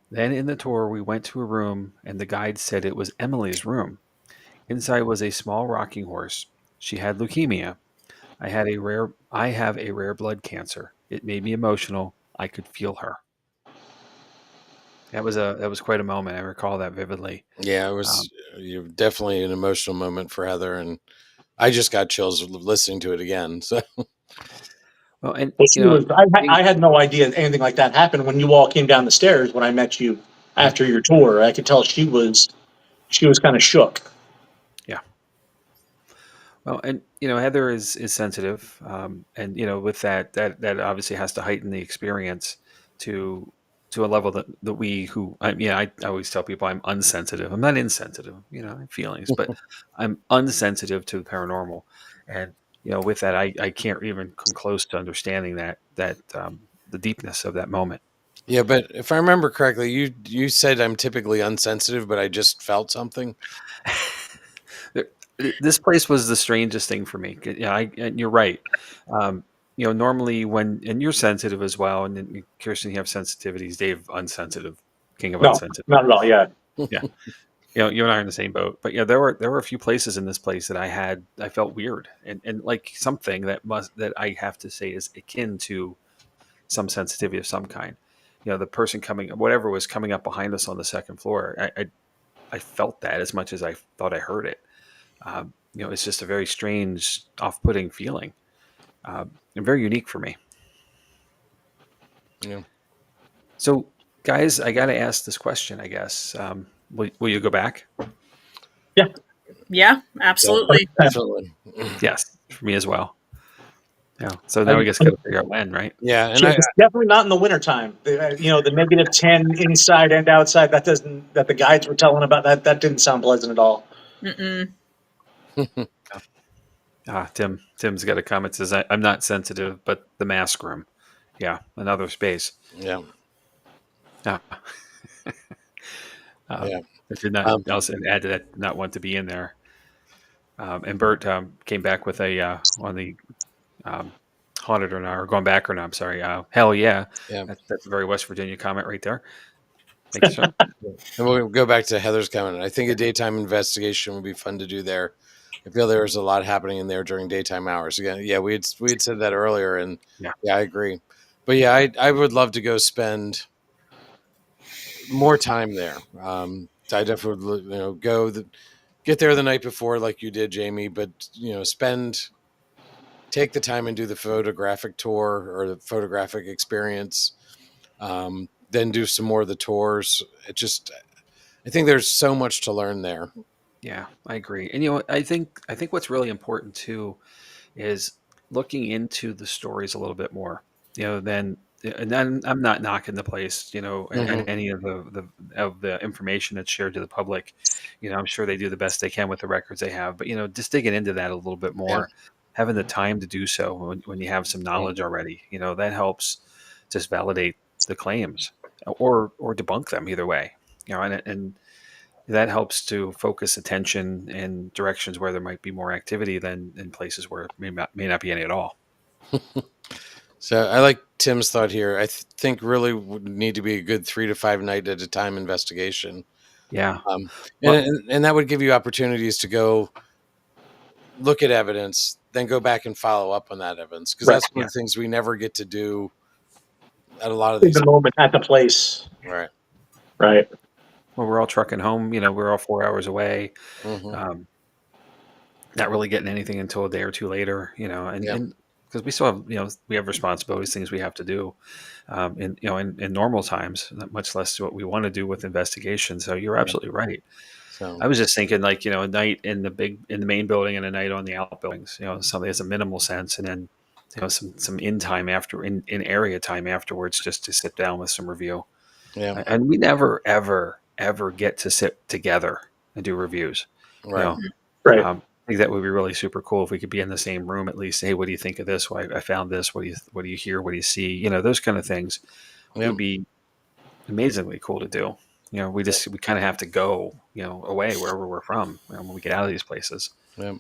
Then in the tour, we went to a room, and the guide said it was Emily's room. Inside was a small rocking horse. She had leukemia. I have a rare blood cancer. It made me emotional. I could feel her. That was quite a moment. I recall that vividly. Yeah, it Um, was definitely an emotional moment for Heather, and I just got chills listening to it again. So well, and Well, she was. I had no idea anything like that happened when you all came down the stairs when I met you yep. after your tour. I could tell she was kind of shook. yeah. Well, and Heather is sensitive, and with that obviously has to heighten the experience to a level that we who I always tell people I'm unsensitive. I'm not insensitive, I have feelings, but I'm unsensitive to the paranormal, and with that I can't even come close to understanding that the deepness of that moment. Yeah, but if I remember correctly, you said I'm typically unsensitive, but I just felt something. There- this place was the strangest thing for me. Yeah, and you're right. Um, normally and you're sensitive as well, and then Kirsten, you have sensitivities. Dave, unsensitive, king of No, unsensitive. not at all. Yeah. Yeah, you and I are in the same boat. But yeah, there were a few places in this place that I felt weird and like something that I have to say is akin to some sensitivity of some kind. The person whatever was coming up behind us on the second floor, I felt that as much as I thought I heard it. It's just a very strange, off-putting feeling, and very unique for me. Yeah, So, guys, I got to ask this question. I guess will you go back? Yeah. Yeah, absolutely. definitely. Yes, for me as well. Yeah. So I, now we just got to figure out when, right? Yeah, and it's definitely not in the wintertime. The -10 inside and outside, that the guides were telling about, that didn't sound pleasant at all. Mm-mm. Tim's got a comment. Says I'm not sensitive, but the mask room, yeah, another space. yeah, Ah. yeah. I did not Um, also add to that. Not want to be in there. And Bert came back with a on the um, haunted or not, or going back or not. I'm sorry. Hell yeah, yeah. that's a very West Virginia comment right there. Thank you, sir. And we'll go back to Heather's comment. I think a daytime investigation would be fun to do there. I feel there was a lot happening in there during daytime hours. Again, yeah, we had said that earlier, and Yeah, yeah, I agree. But yeah, I would love to go spend more time there. I definitely would, get there the night before, like you did, Jamie. But take the time and do the photographic tour or the photographic experience. Then do some more of the tours. I think there's so much to learn there. yeah, I agree. And I think what's really important too is looking into the stories a little bit more. Then and then I'm not knocking the place, and Hmm. any of the information that's shared to the public. I'm sure they do the best they can with the records they have, but just digging into that a little bit Yeah. more, having the time to do so when you have some knowledge already, that helps just validate the claims or debunk them either way. And that helps to focus attention in directions where there might be more activity than in places where it may not be any at all. So I like Tim's thought here. I think really would need to be a good 3 to 5 night at a time investigation. Yeah. Um, Well, and that would give you opportunities to go look at evidence, then go back and follow up on that evidence. Because Right. that's one yeah. of the things we never get to do at a lot of In these. the moment, at the place. Right. Right. Well, we're all trucking home. We're all 4 hours away. Hmm. Um, not really getting anything until a day or two later. And Yeah. because we still have we have responsibilities, things we have to do, in normal times, not much less what we want to do with investigation. So you're Yeah. absolutely right. So I was just thinking, like, a night in the main building and a night on the outbuildings. Something has a minimal sense, and then some in time after in area time afterwards, just to sit down with some review. yeah. And we never ever get to sit together and do reviews. You Right. know, Right. I think that would be really super cool if we could be in the same room at least. Hey, what do you think of this? Why I found this. What do you hear? What do you see? Those kind of things Yep. would be amazingly cool to do. We kind of have to go, away wherever we're from when we get out of these places. Yep.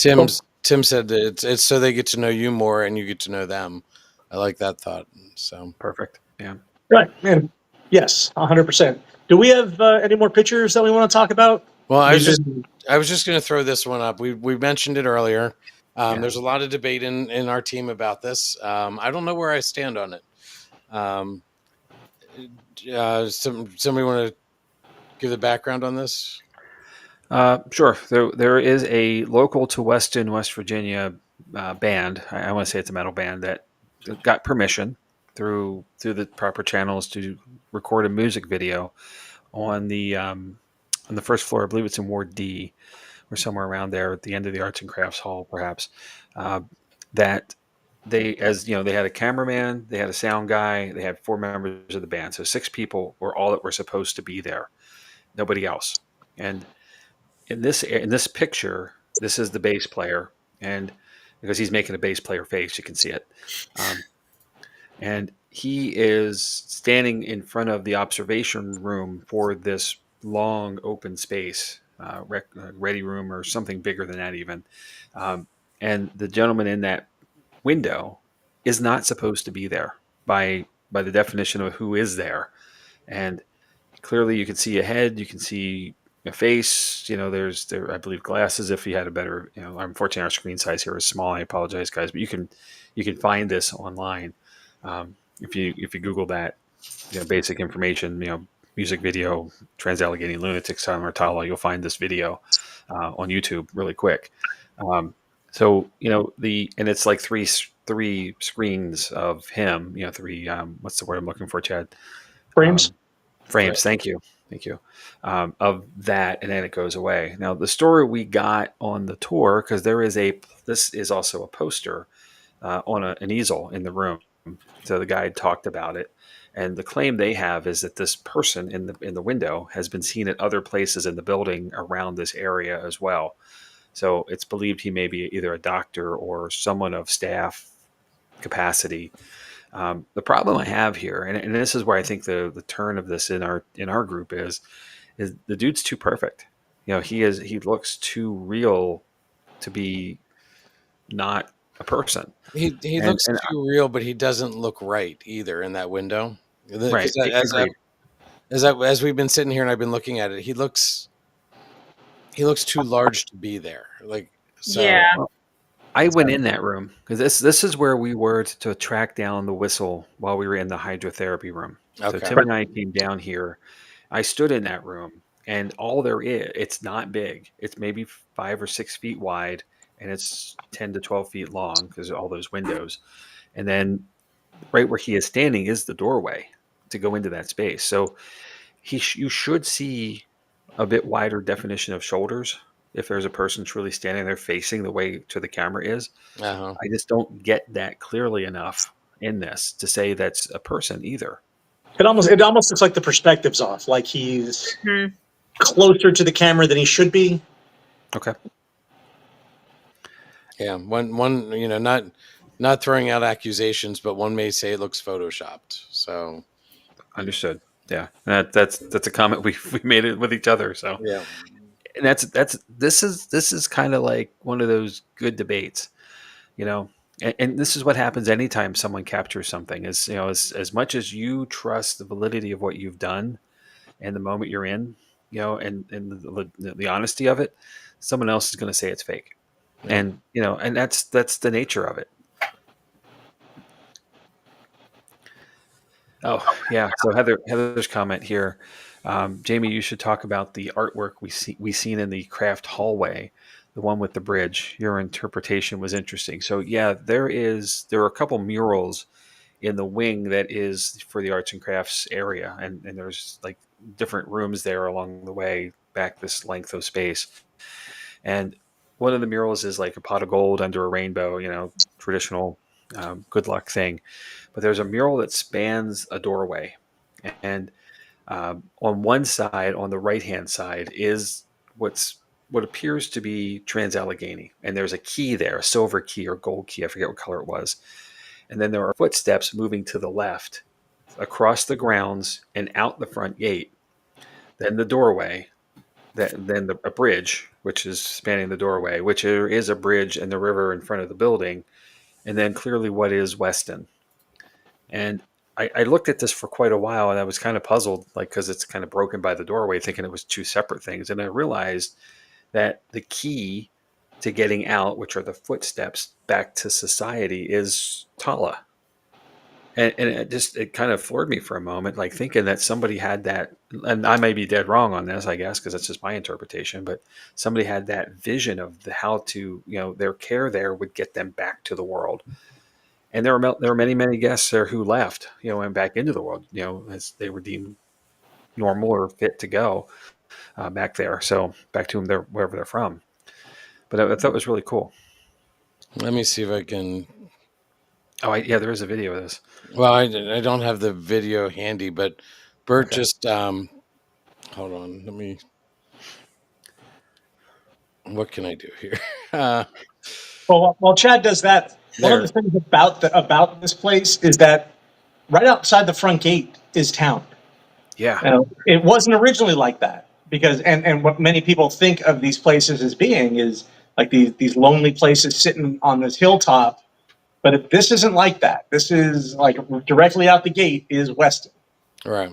Cool. Tim said that it's so they get to know you more and you get to know them. I like that thought. So Perfect. Yeah. Right. And yes, 100%. Do we have any more pictures that we want to talk about? well, We've been I was just going to throw this one up. We mentioned it earlier. Yeah. There's a lot of debate in our team about this. I don't know where I stand on it. Um, somebody want to give the background on this? Sure. There is a local to Weston, West Virginia band. I want to say it's a metal band that got permission through the proper channels to record a music video on the first floor. I believe it's in Ward D or somewhere around there at the end of the Arts and Crafts Hall, perhaps. Uh, that they, as you know, they had a cameraman, they had a sound guy, they had 4 members of the band, so 6 people were all that were supposed to be there. Nobody else. And in this picture, this is the bass player, and because he's making a bass player face, you can see it. Um, and he is standing in front of the observation room for this long open space, ready room or something bigger than that even. Um, and the gentleman in that window is not supposed to be there by the definition of who is there. And clearly you can see a head, you can see a face. There's there I believe glasses. If you had a better, unfortunately our screen size here is small. I apologize, guys, but you can find this online. If you Google that, basic information, music video, Trans-Allegheny Lunatic Asylum or Tala, you'll find this video on YouTube really quick. So and it's like three screens of him. Three what's the word I'm looking for, Chad? Frames. Um, Frames. Thank you. Thank you. Of that, and then it goes away. Now, the story we got on the tour, because this is also a poster on an easel in the room. So the guide talked about it, and the claim they have is that this person in the window has been seen at other places in the building around this area as well. So it's believed he may be either a doctor or someone of staff capacity. The problem I have here, and this is where I think the turn of this in our group is the dude's too perfect. He looks too real to be not a person. He And looks and too real, but he doesn't look right either in that window. right, Because agreed. as we've been sitting here and I've been looking at it, he looks too large to be there. Like so. Yeah. Well, I went in that room because this is where we were to track down the whistle while we were in the hydrotherapy room. So Okay. Tim and I came down here. I stood in that room, and all there is, it's not big. It's maybe 5 or 6 feet wide, and it's 10 to 12 feet long because of all those windows. And then right where he is standing is the doorway to go into that space. So you should see a bit wider definition of shoulders if there's a person truly standing there facing the way to the camera is. Uh-huh. I just don't get that clearly enough in this to say that's a person either. It almost looks like the perspective's off, like he's Mhm. closer to the camera than he should be. Okay. Yeah. One. Not throwing out accusations, but one may say it looks photoshopped. So Understood. Yeah. That's a comment we made it with each other. So, yeah. and this is kind of like one of those good debates, you know. And this is what happens anytime someone captures something is, as much as you trust the validity of what you've done and the moment you're in, and the honesty of it, someone else is going to say it's fake. Yeah. And that's the nature of it. Oh yeah. So Heather's comment here, Jamie, you should talk about the artwork we seen in the craft hallway, the one with the bridge. Your interpretation was interesting. So yeah, there are a couple murals in the wing that is for the arts and crafts area, and there's like different rooms there along the way back this length of space. And one of the murals is like a pot of gold under a rainbow, traditional good luck thing. But there's a mural that spans a doorway. And on one side, on the right hand side, is what appears to be Trans-Allegheny. And there's a key there, a silver key or gold key. I forget what color it was. And then there are footsteps moving to the left across the grounds and out the front gate. Then the doorway, then a bridge, which is spanning the doorway, which there is a bridge and the river in front of the building, and then clearly what is Weston. And I looked at this for quite a while, and I was kind of puzzled, like because it's kind of broken by the doorway, thinking it was two separate things. And I realized that the key to getting out, which are the footsteps back to society, is Tala. And it kind of floored me for a moment, like thinking that somebody had that, and I may be dead wrong on this, I guess, because that's just my interpretation, but somebody had that vision of how to, their care there would get them back to the world. And there were many, many guests there who left, and back into the world, as they were deemed normal or fit to go back there. So back to them, wherever they're from. But I thought it was really cool. Let me see if I can. Oh, yeah, there is a video of this. Well, I don't have the video handy, but Bert Okay. just hold on. Let me. What can I do here? Well, while Chad does that, one of There. the things about this place is that right outside the front gate is town. Yeah. It wasn't originally like that because, and what many people think of these places as being is like these lonely places sitting on this hilltop. But this isn't like that. This is like directly out the gate is Weston. Right.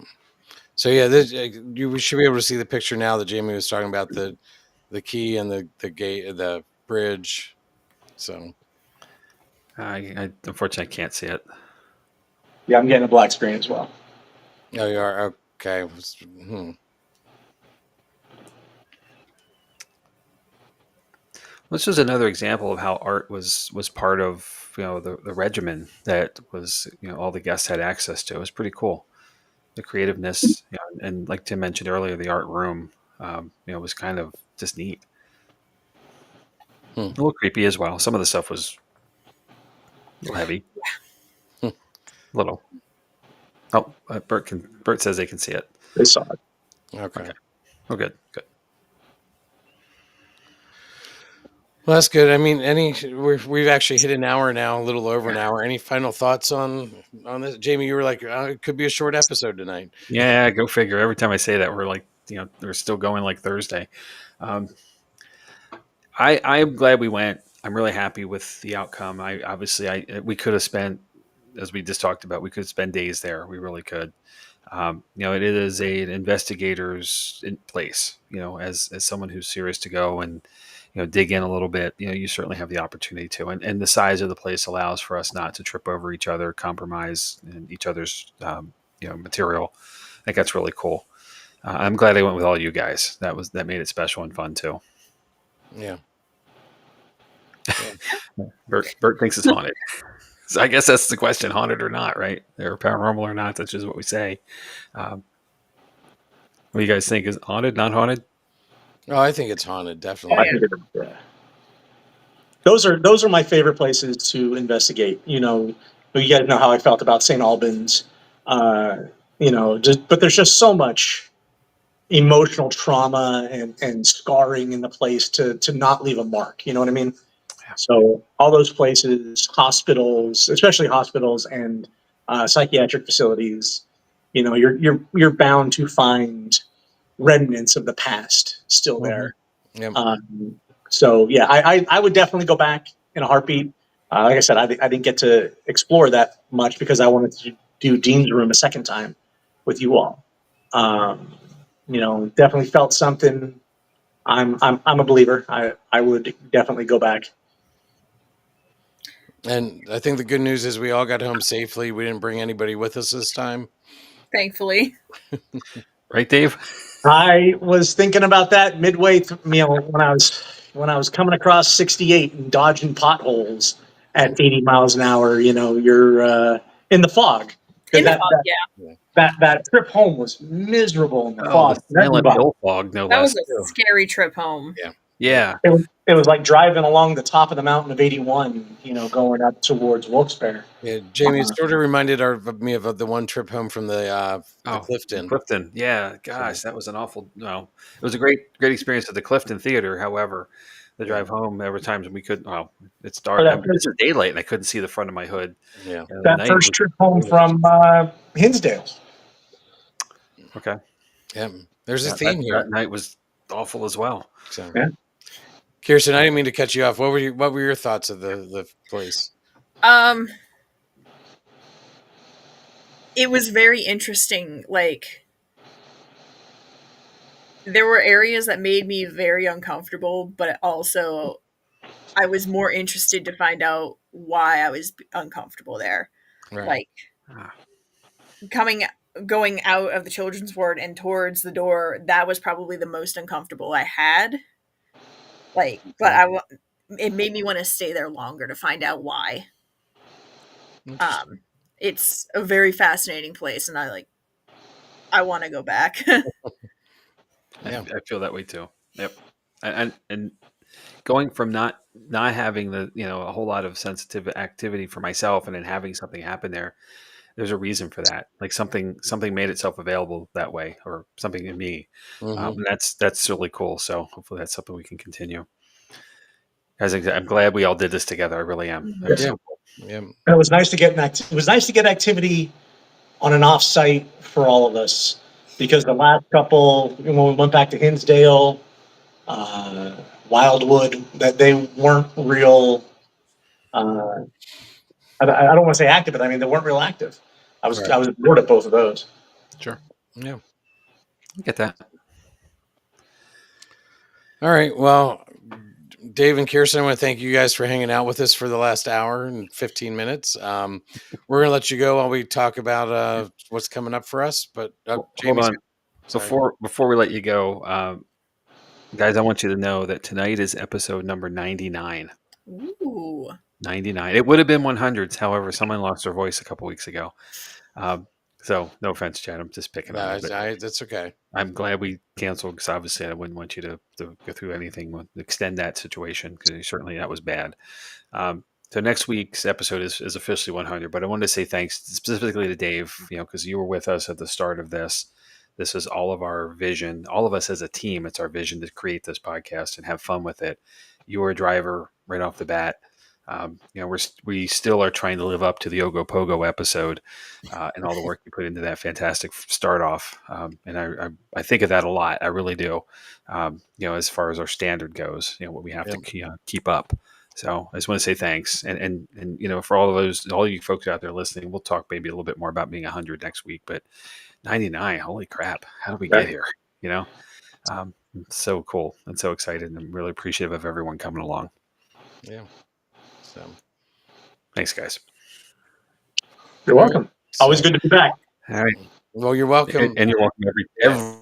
So yeah, we should be able to see the picture now that Jamie was talking about the key and the gate, the bridge. So I unfortunately can't see it. Yeah, I'm getting a black screen as well. oh, you are okay. This is another example of how art was part of the regimen that was all the guests had access to. It was pretty cool. The creativeness, and like Tim mentioned earlier, the art room, was kind of just neat. A little creepy as well. Some of the stuff was a little heavy. A little. Oh, Bert says they can see it. They saw it. Okay. Oh, good. Well, that's good. I mean, we've actually hit an hour now, a little over an hour. Any final thoughts on this, Jamie? You were like, it could be a short episode tonight. Yeah, go figure. Every time I say that, we're like, we're still going like Thursday. I'm glad we went. I'm really happy with the outcome. We could have spent, as we just talked about, we could spend days there. We really could. It is an investigator's place. As someone who's serious to go and dig in a little bit, you certainly have the opportunity to. And the size of the place allows for us not to trip over each other, compromise in each other's material. I think that's really cool. I'm glad I went with all you guys. That made it special and fun too. Yeah. Bert thinks it's haunted. So I guess that's the question: haunted or not, right? Or paranormal or not? That's just what we say. What do you guys think? Is haunted, not haunted? Oh, I think it's haunted, definitely. Yeah. Those are my favorite places to investigate. You guys know how I felt about St. Albans. But there's just so much emotional trauma and scarring in the place to not leave a mark. You know what I mean? Yeah. So all those places, hospitals, especially hospitals and psychiatric facilities, you're bound to find remnants of the past still there. Yeah. So yeah, I would definitely go back in a heartbeat. Like I said, I didn't get to explore that much because I wanted to do Dean's Room a second time with you all. Definitely felt something. I'm a believer. I would definitely go back. And I think the good news is we all got home safely. We didn't bring anybody with us this time. Thankfully. Right, Dave? I was thinking about that midway through, when I was coming across 68 and dodging potholes at 80 miles an hour. You're in the fog. In the fog, yeah. That trip home was miserable in the fog. The silent hill fog, no That less. was a scary trip home. Yeah. It was like driving along the top of the mountain of 81, going up towards Wilkes-Barre. Yeah, Jamie, it sort of reminded me of the one trip home from the Clifton. Clifton, yeah. Gosh, that was an awful. No, it was a great experience at the Clifton Theater. However, the drive home, there were times when we couldn't. Well, it's dark. It's daylight, and I couldn't see the front of my hood. Yeah, that first trip home from Hinsdale. Okay. Yeah, there's a theme here. That night was awful as well. So, yeah. Kirsten, I didn't mean to cut you off. What were your thoughts of the place? It was very interesting. Like, there were areas that made me very uncomfortable, but also I was more interested to find out why I was uncomfortable there. Right. Like Ah, going out of the children's ward and towards the door, that was probably the most uncomfortable I had. Like, but it made me want to stay there longer to find out why. Interesting. It's a very fascinating place, and I want to go back. Yeah. I feel that way too. Yep. And going from not having the a whole lot of sensitive activity for myself, and then having something happen there, there's a reason for that. Like something made itself available that way, or something in me. Mhm. And that's really cool. So hopefully that's something we can continue. As I'm glad we all did this together. I really am. That was Yeah. so cool. Yeah. And it was nice to get it was nice to get activity on an off-site for all of us, because the last couple, when we went back to Hinsdale, uh, Wildwood, that they weren't real. I don't want to say active, but I mean they weren't real active. I was Right. I was bored at both of those. Sure. Yeah. I get that. All right. Well, Dave and Kirsten, I want to thank you guys for hanging out with us for the last hour and 15 minutes. We're going to let you go while we talk about what's coming up for us. But Hold Jamie's on. sorry. Before we let you go, guys, I want you to know that tonight is episode number 99. Ooh. 99. It would have been 100s. However, someone lost their voice a couple weeks ago. So no offense, Chad. I'm just picking on No, you, but that's okay. I'm glad we canceled, because obviously I wouldn't want you to go through anything with extend that situation, because certainly that was bad. So next week's episode is officially 100, but I wanted to say thanks specifically to Dave, because you were with us at the start of this. This is all of our vision, all of us as a team. It's our vision to create this podcast and have fun with it. You were a driver right off the bat. We still are trying to live up to the Ogopogo episode and all the work you put into that fantastic start off. And I think of that a lot. I really do. As far as our standard goes, what we have to keep up. So I just want to say thanks, and for all you folks out there listening, we'll talk maybe a little bit more about being 100 next week, but 99, holy crap, how did we get here? It's so cool and so excited, and I'm really appreciative of everyone coming along. Yeah. So Thanks, guys. You're welcome. Always good to be back. All right. Well, you're welcome. And you're welcome every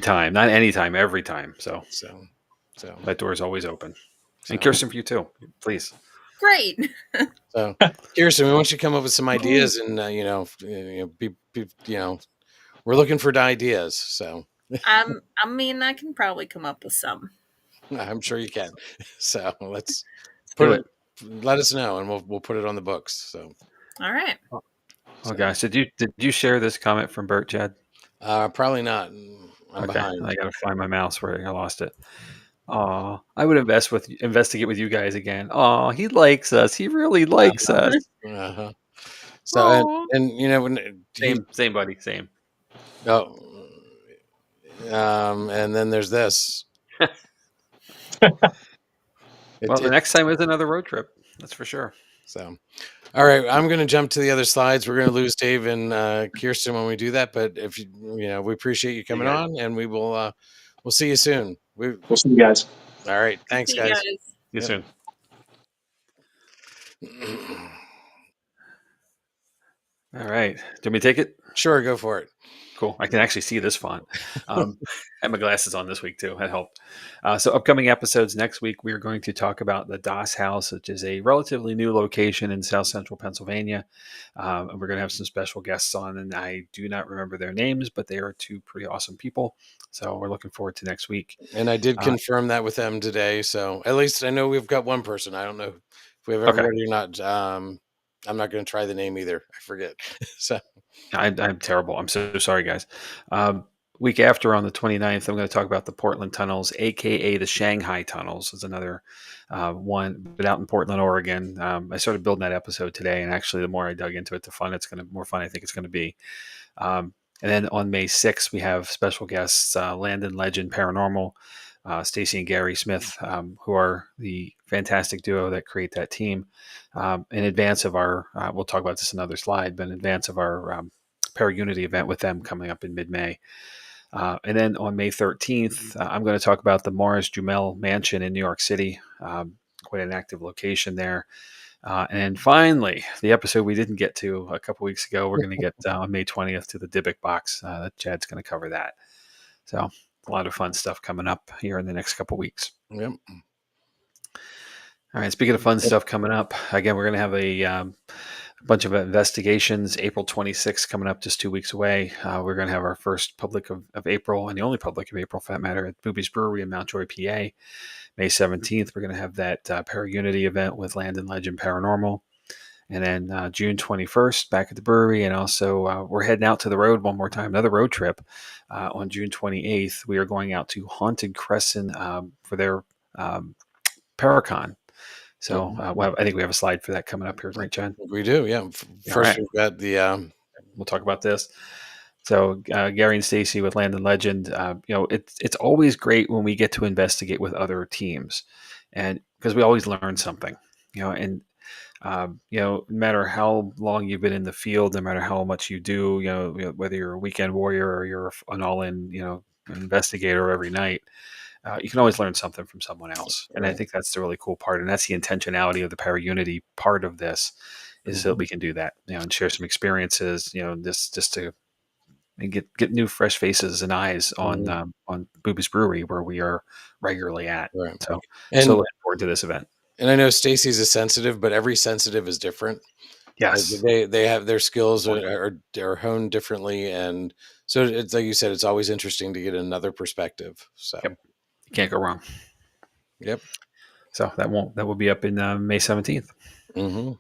time, not anytime, every time. So that door is always open. And Kirsten, for you too, please. Great. So, Kirsten, we want you to come up with some ideas, and we're looking for ideas. So, I mean, I can probably come up with some. I'm sure you can. So let's Do it. Let us know, and we'll put it on the books. So, all right. Oh gosh, did you share this comment from Bert, Chad? Probably not. I'm behind. I gotta find my mouse where I lost it. Oh, I would investigate with you guys again. Oh, he likes us. He really likes us. Uh-huh. So and when same buddy, same. Oh, and then there's this. The next time is another road trip. That's for sure. So, all right, I'm going to jump to the other slides. We're going to lose Dave and Kirsten when we do that, but if we appreciate you coming on, and we will we'll see you soon. We'll see you guys. All right, thanks, guys. See you soon. All right, do you want me to take it? Sure, go for it. Cool. I can actually see this font. I had my glasses on this week too. That helped. So upcoming episodes next week, we are going to talk about the Doss House, which is a relatively new location in South Central Pennsylvania. And we're going to have some special guests on, and I do not remember their names, but they are two pretty awesome people. So we're looking forward to next week. And I did confirm that with them today. So at least I know we've got one person. I don't know if we have everybody or not. I'm not going to try the name either. I forget. So I'm terrible. I'm so sorry, guys. Week after, on the 29th, I'm going to talk about the Portland tunnels, aka the Shanghai tunnels. Is another one, but out in Portland, Oregon. I started building that episode today, and actually, the more I dug into it, the more fun I think it's going to be. And then on May 6th, we have special guests, Landon Legend Paranormal, Stacy and Gary Smith, who are the fantastic duo that create that team. In advance of our, we'll talk about this in another slide, but in advance of our Paraunity event with them coming up in mid-May. And then on May 13th, I'm going to talk about the Morris Jumel Mansion in New York City. Quite an active location there. And finally, the episode we didn't get to a couple weeks ago, we're going to get on May 20th to the Dybbuk box. Chad's going to cover that. So a lot of fun stuff coming up here in the next couple weeks. Yep. All right. Speaking of fun stuff coming up, again, we're going to have a bunch of investigations. April 26th coming up, just 2 weeks away. We're going to have our first public of April, and the only public of April, for that matter, at Booby's Brewery in Mount Joy, PA. May 17th, we're going to have that Para-Unity event with Land and Legend Paranormal. And then June 21st, back at the brewery. And also, we're heading out to the road one more time, another road trip. On June 28th, we are going out to Haunted Crescent for their Paracon. So I think we have a slide for that coming up here, right, John? We do, yeah. First, we've got the. We'll talk about this. So Gary and Stacy with Land and Legend, it's always great when we get to investigate with other teams, and because we always learn something, and no matter how long you've been in the field, no matter how much you do, whether you're a weekend warrior or you're an all-in, investigator every night, you can always learn something from someone else. And I think that's the really cool part. And that's the intentionality of the Para-Unity part of this, is so that we can do that, and share some experiences, just to get new fresh faces and eyes on Booby's Brewery, where we are regularly at. Right. So looking forward to this event. And I know Stacy's a sensitive, but every sensitive is different. Yes. They have their skills are honed differently. And so it's like you said, it's always interesting to get another perspective. So you can't go wrong. Yep. So that will be up in May 17th. Mm-hmm.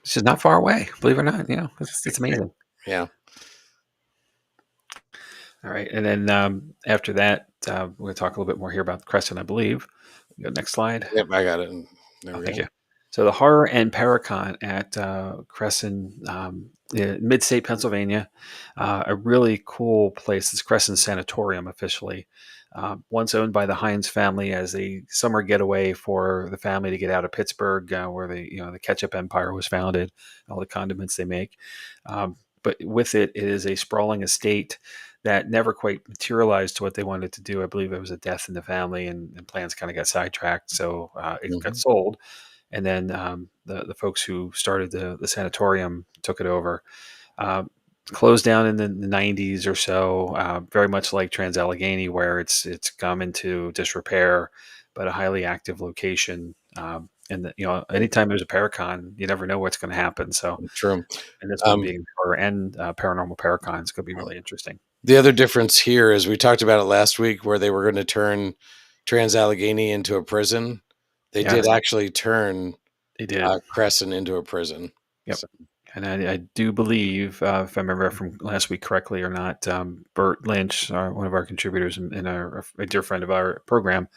This is not far away, believe it or not. It's amazing. Yeah. All right. And then after that, we're going to talk a little bit more here about Crescent, I believe. Next slide. Yep, I got it. There we Thank go. you. So the Horror and Paracon at Crescent, mid-state Pennsylvania, a really cool place. It's Crescent Sanatorium officially. Once owned by the Heinz family as a summer getaway for the family to get out of Pittsburgh, where the ketchup empire was founded, all the condiments they make. But with it is a sprawling estate that never quite materialized to what they wanted to do. I believe there was a death in the family, and plans kind of got sidetracked, so it got sold. And then the folks who started the sanatorium took it over. Closed down in the 90s or so, very much like Trans-Allegheny, where it's come into disrepair, but a highly active location. And anytime there's a Paracon, you never know what's going to happen. So true. And this one being horror and paranormal Paracon is going to be really interesting. The other difference here is we talked about it last week, where they were going to turn Trans-Allegheny into a prison. They did actually turn Crescent into a prison. Yep. So. And I do believe, if I remember from last week correctly or not, Bert Lynch, one of our contributors and a dear friend of our program,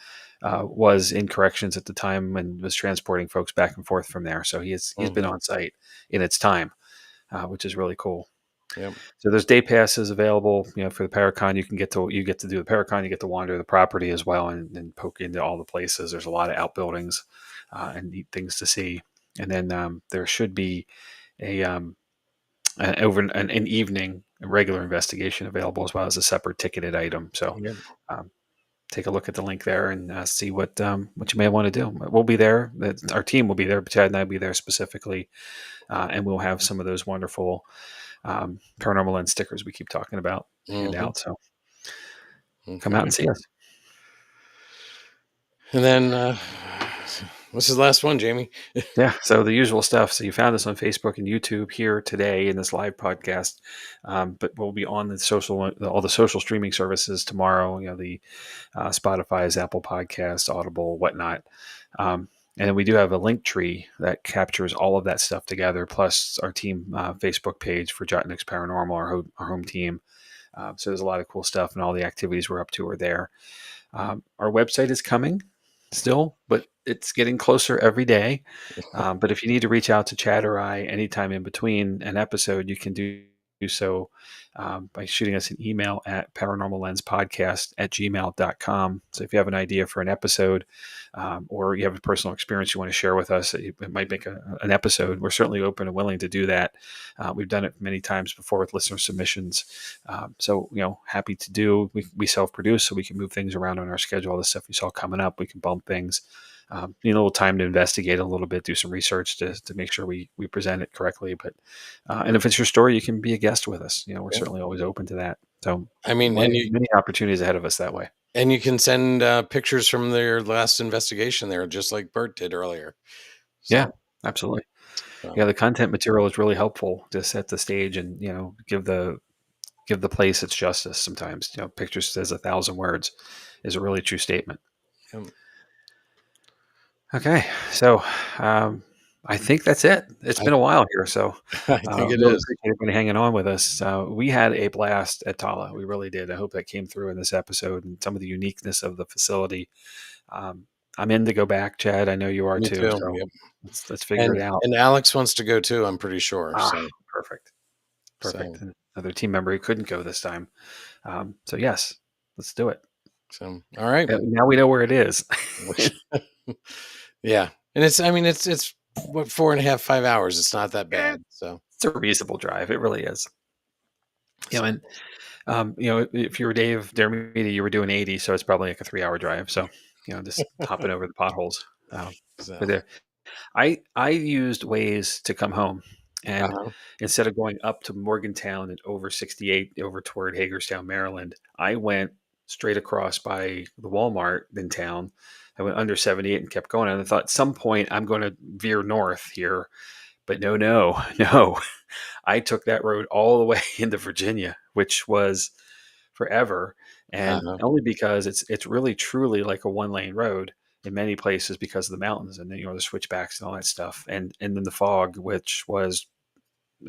was in corrections at the time and was transporting folks back and forth from there. So he's been on site in its time, which is really cool. Yep. So there's day passes available, for the Paracon. You get to do the Paracon, you get to wander the property as well and poke into all the places. There's a lot of outbuildings and neat things to see. And then there should be an evening regular investigation available, as well as a separate ticketed item. So take a look at the link there and see what you may want to do. We'll be there. Our team will be there, but Chad and I will be there specifically, and we'll have some of those wonderful Paranormal Lens stickers we keep talking about hand out. So come out and see us. And then what's the last one, Jamie? Yeah, so the usual stuff. So you found us on Facebook and YouTube here today in this live podcast, but we'll be on all the social streaming services tomorrow. The Spotify's, Apple Podcasts, Audible, whatnot. And then we do have a link tree that captures all of that stuff together, plus our team Facebook page for JOTT-NYX Paranormal, our home team. So there's a lot of cool stuff, and all the activities we're up to are there. Our website is coming still, but it's getting closer every day. But if you need to reach out to Chad or I anytime in between an episode, you can do so by shooting us an email at paranormallenspodcast@gmail.com. So if you have an idea for an episode, or you have a personal experience you want to share with us, it might make an episode. We're certainly open and willing to do that. We've done it many times before with listener submissions. So, happy to do. We self-produce, so we can move things around on our schedule. All the stuff you saw coming up, we can bump things. Need a little time to investigate a little bit, do some research to make sure we present it correctly. But and if it's your story, you can be a guest with us. We're certainly always open to that. So I mean, many opportunities ahead of us that way. And you can send pictures from their last investigation there, just like Bert did earlier. So, yeah, absolutely. Yeah, the content material is really helpful to set the stage and give the place its justice. Sometimes pictures says 1,000 words is a really true statement. Okay, so I think that's it. It's been a while here, so I think it really is. appreciate everybody hanging on with us. We had a blast at Tala. We really did. I hope that came through in this episode and some of the uniqueness of the facility. I'm in to go back, Chad. I know you are Me too. too. So Yep. let's figure it out. And Alex wants to go too, I'm pretty sure. So Perfect. So, And another team member who couldn't go this time. So yes, let's do it. So all right. Now we know where it is. Yeah. And it's what, 4.5, 5 hours. It's not that bad. So it's a reasonable drive. It really is. And if you were Dave Dermody, you were doing 80, so it's probably like a 3-hour drive. So, just hopping over the potholes. But I used Waze to come home, and instead of going up to Morgantown and over 68 over toward Hagerstown, Maryland, I went straight across by the Walmart in town. I went under 78 and kept going. And I thought at some point I'm going to veer north here, but no. I took that road all the way into Virginia, which was forever, and only because it's really truly like a 1-lane road in many places because of the mountains and the switchbacks and all that stuff, and then the fog, which was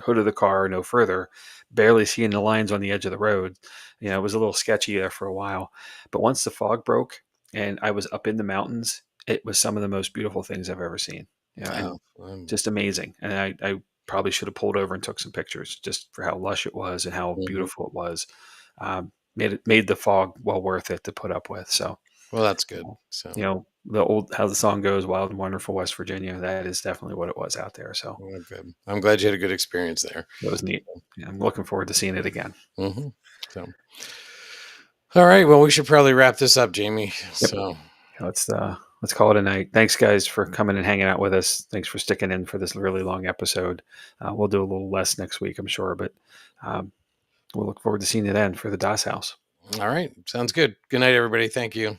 hood of the car no further, barely seeing the lines on the edge of the road. It was a little sketchy there for a while, but once the fog broke and I was up in the mountains, it was some of the most beautiful things I've ever seen. And just amazing. And I probably should have pulled over and took some pictures just for how lush it was and how beautiful it was. Made the fog well worth it to put up with. So, well, that's good. So, how the song goes, "Wild and Wonderful West Virginia." That is definitely what it was out there. So, good. I'm glad you had a good experience there. It was neat. Yeah, I'm looking forward to seeing it again. So, all right. Well, we should probably wrap this up, Jamie. Yep. So let's call it a night. Thanks, guys, for coming and hanging out with us. Thanks for sticking in for this really long episode. We'll do a little less next week, I'm sure, but we'll look forward to seeing you then for the DOS House. All right. Sounds good. Good night, everybody. Thank you.